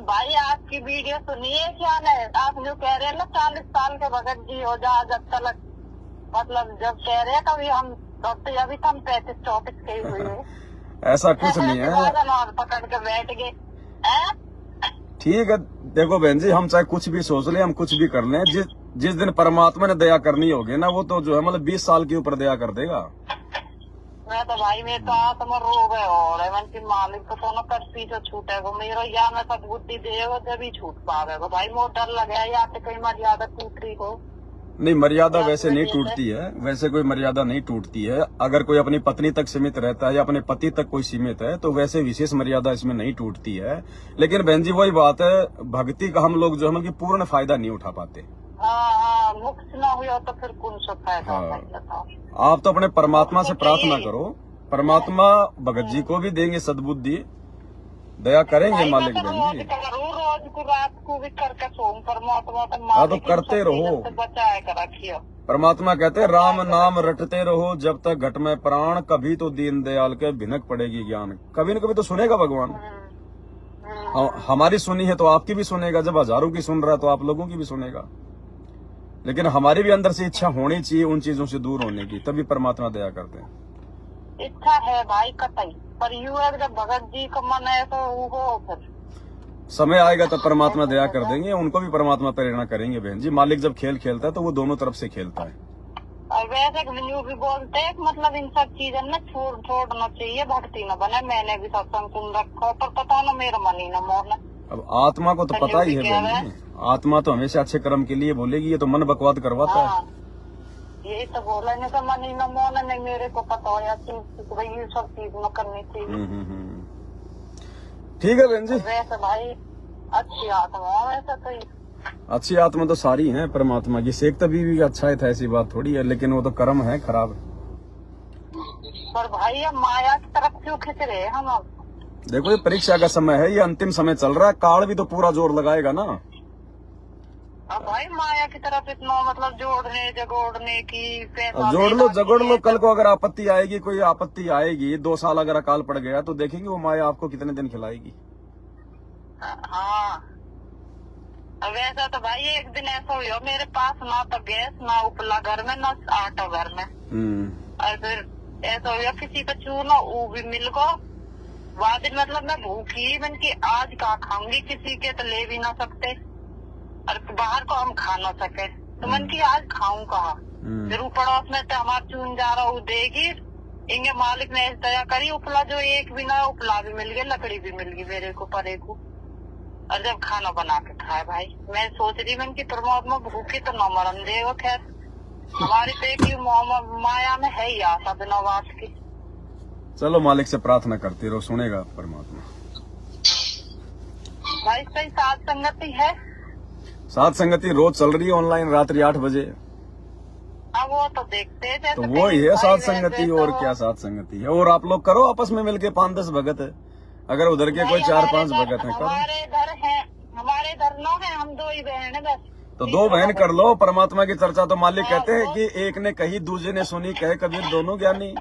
भाई आपकी वीडियो सुनिए, क्या नहीं आप जो कह रहे हैं ना 40 साल के भगत जी हो जा, जब तक मतलब जब कह रहे हैं कभी हम अभी तो हम 35-34 के हुए ऐसा कुछ नहीं है, पकड़ के बैठ गए। ठीक है, देखो बहन जी, हम चाहे कुछ भी सोच ले, हम कुछ भी कर लें, जिस दिन परमात्मा ने दया करनी होगी ना, वो तो जो है मतलब 20 साल के ऊपर दया कर देगा। मैं तो भाई मेरे तो आत्मा रो गए, और मालिक को तो न कर पीछे छूटेगा मेरा, या मैं सब बुद्धि देगा जब ही छूट पाएगा। भाई मोर डर लगे या तो कहीं मर्यादा टूट रही हो। नहीं, मर्यादा वैसे नहीं टूटती है, वैसे कोई मर्यादा नहीं टूटती है। अगर कोई अपनी पत्नी तक सीमित रहता है या अपने पति तक कोई सीमित है तो वैसे विशेष मर्यादा इसमें नहीं टूटती है। लेकिन बहन जी वही बात है, भक्ति का हम लोग जो है कि पूर्ण फायदा नहीं उठा पाते। मुक्त ना हुआ तो फिर कौन सा फायदा। आप तो अपने परमात्मा से प्रार्थना करो, परमात्मा भगत जी को भी देंगे सद्बुद्धि, दया करेंगे मालिक बहन जी। रोज को रात को भी करके सोम परमात्मा तो करते रहो, बचाए कर रखियो। परमात्मा कहते हैं राम नाम रटते रहो जब तक घट में प्राण, कभी तो दीन दयाल के भिनक पड़ेगी ज्ञान। कभी न कभी तो सुनेगा भगवान। हमारी सुनी है तो आपकी भी सुनेगा, जब हजारों की सुन रहा है तो आप लोगों की भी सुनेगा। लेकिन हमारी भी अंदर से इच्छा होनी चाहिए उन चीजों से दूर होने की, तभी परमात्मा दया करते हैं। इच्छा है भाई कतई, पर यू है जब भगत जी का मन है तो वो फिर समय आएगा तो परमात्मा दया कर देंगे, उनको भी परमात्मा प्रेरणा करेंगे बहन जी। मालिक जब खेल खेलता है तो वो दोनों तरफ से खेलता है। और वैसे यूँ भी बोलते हैं मतलब इन सब चीजों में छोड़ना चाहिए, भक्ति न बने। मैंने भी सत्संग सुन रखा पर पता ना मेरा मन ही न मोहन। अब आत्मा को तो पता ही है बहन जी, आत्मा तो हमेशा अच्छे कर्म के लिए बोलेगी, ये तो मन बकवाद करवाता है। यही तो बोला, नहीं तो मन ही न मोहन, नहीं मेरे को पता हो चीज भाई ये सब चीज न करनी चाहिए। ठीक है बहन जी। वैसे भाई अच्छी आत्मा, वैसे तो अच्छी आत्मा तो सारी है परमात्मा की, शेख तभी भी अच्छा था, ऐसी बात थोड़ी है, लेकिन वो तो कर्म है खराब। पर भाई अब माया की तरफ क्यों खिंच रहे हम? अब देखो ये परीक्षा का समय है, ये अंतिम समय चल रहा है, काल भी तो पूरा जोर लगाएगा ना। अब भाई माया की तरफ इतना मतलब जोड़ने जगोड़ने की पैसा जोड़ लो जगोड़ लो, कल को अगर आपत्ति आएगी, कोई आपत्ति आएगी, 2 साल अगर अकाल पड़ गया तो देखेंगे वो माया आपको कितने दिन खिलाएगी। हाँ वैसा तो भाई एक दिन ऐसा हुआ मेरे पास ना तो गैस ना उपला घर में ना आटा घर में, और फिर ऐसा हुआ किसी का चूना वो भी मिल गो। बाद दिन मतलब मैं भूखी मन की आज का खाऊंगी, किसी के तो ले भी ना सकते और बाहर को हम खा ना सके, तो मन की आज खाऊं कहा। फिर पड़ोस में तो हमारा चून जा रहा वो देगी, इंगे मालिक ने दया करी, उपला जो एक भी ना उपला भी मिल गया, लकड़ी भी मिल गई मेरे को परे को। और जब खाना बना के खाए भाई, मैं सोच रही मैं कि परमात्मा भूखी तो न मरन देगा। खैर हमारी तो एक माया में है ही आशा बिना बात की। चलो मालिक से प्रार्थना करती रहो, सुनेगा परमात्मा। भाई सही साथ संगति है, साथ संगति रोज चल रही है ऑनलाइन, रात्रि 8 बजे। अब वो तो देखते हैं तो वो ही है साथ संगति, और क्या साथ संगति है। और आप लोग करो आपस में मिलके 5-10 भगत है, अगर उधर के कोई 4-5 भगत है करो। हमारे इधर नो है, हम 2 ही बहन है बस। तो 2 बहन कर लो, परमात्मा की चर्चा तो मालिक कहते हैं कि एक ने कही दूसरे ने सुनी, कहे कबीर दोनों ज्ञानी।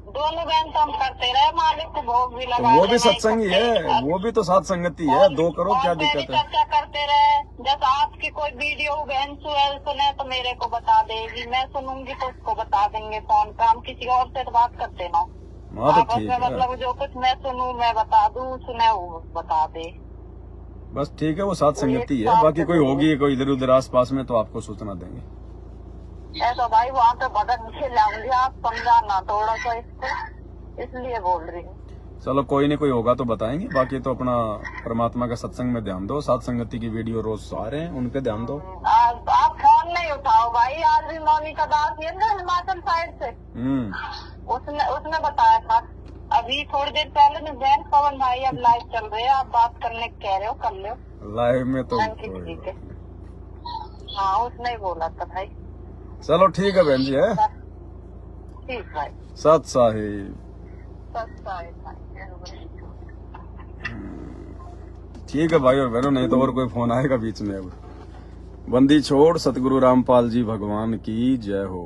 दोनों बहन तो हम करते रहे, मालिक को भोग भी लगा। तो वो भी सत्संगी है, वो भी तो साथ संगति है, 2 करो क्या दिक्कत है। चर्चा करते रहे, जब आपकी कोई वीडियो बहन सुने तो मेरे को बता देगी, मैं सुनूंगी तो उसको बता देंगे फोन पे। हम किसी और से बात करते ना, तो ठीक है, मतलब जो कुछ मैं सुनूं मैं बता दूं, सुने वो बता दे, बस ठीक है। वो साथ संगति है, बाकी कोई होगी कोई इधर उधर आस पास में तो आपको सूचना देंगे। ऐसा भाई वहाँ पे बदल लाऊंगी, आप समझाना थोड़ा सा इसको, इसलिए बोल रही हूँ। चलो कोई नहीं, कोई होगा तो बताएंगे, बाकी तो अपना परमात्मा का सत्संग में ध्यान दो। साथ संगति की वीडियो रोज आ रहे हैं, उनपे ध्यान दो। आप फोन नहीं उठाओ भाई, आज भी मोनिका दास ये ना हिमाचल साइड से, उसने बताया था अभी थोड़ी देर पहले में। जैन पवन भाई अब लाइव चल रहे हैं, आप बात करने कह रहे हो, कर लो लाइव में तो। ठीक है, हाँ उसने ही बोला था भाई। चलो ठीक है बहन जी, है ठीक भाई, सत साहिब। ठीक है भाई और बहनों, नहीं तो और कोई फोन आएगा बीच में। अब बंदी छोड़, सतगुरु रामपाल जी भगवान की जय हो।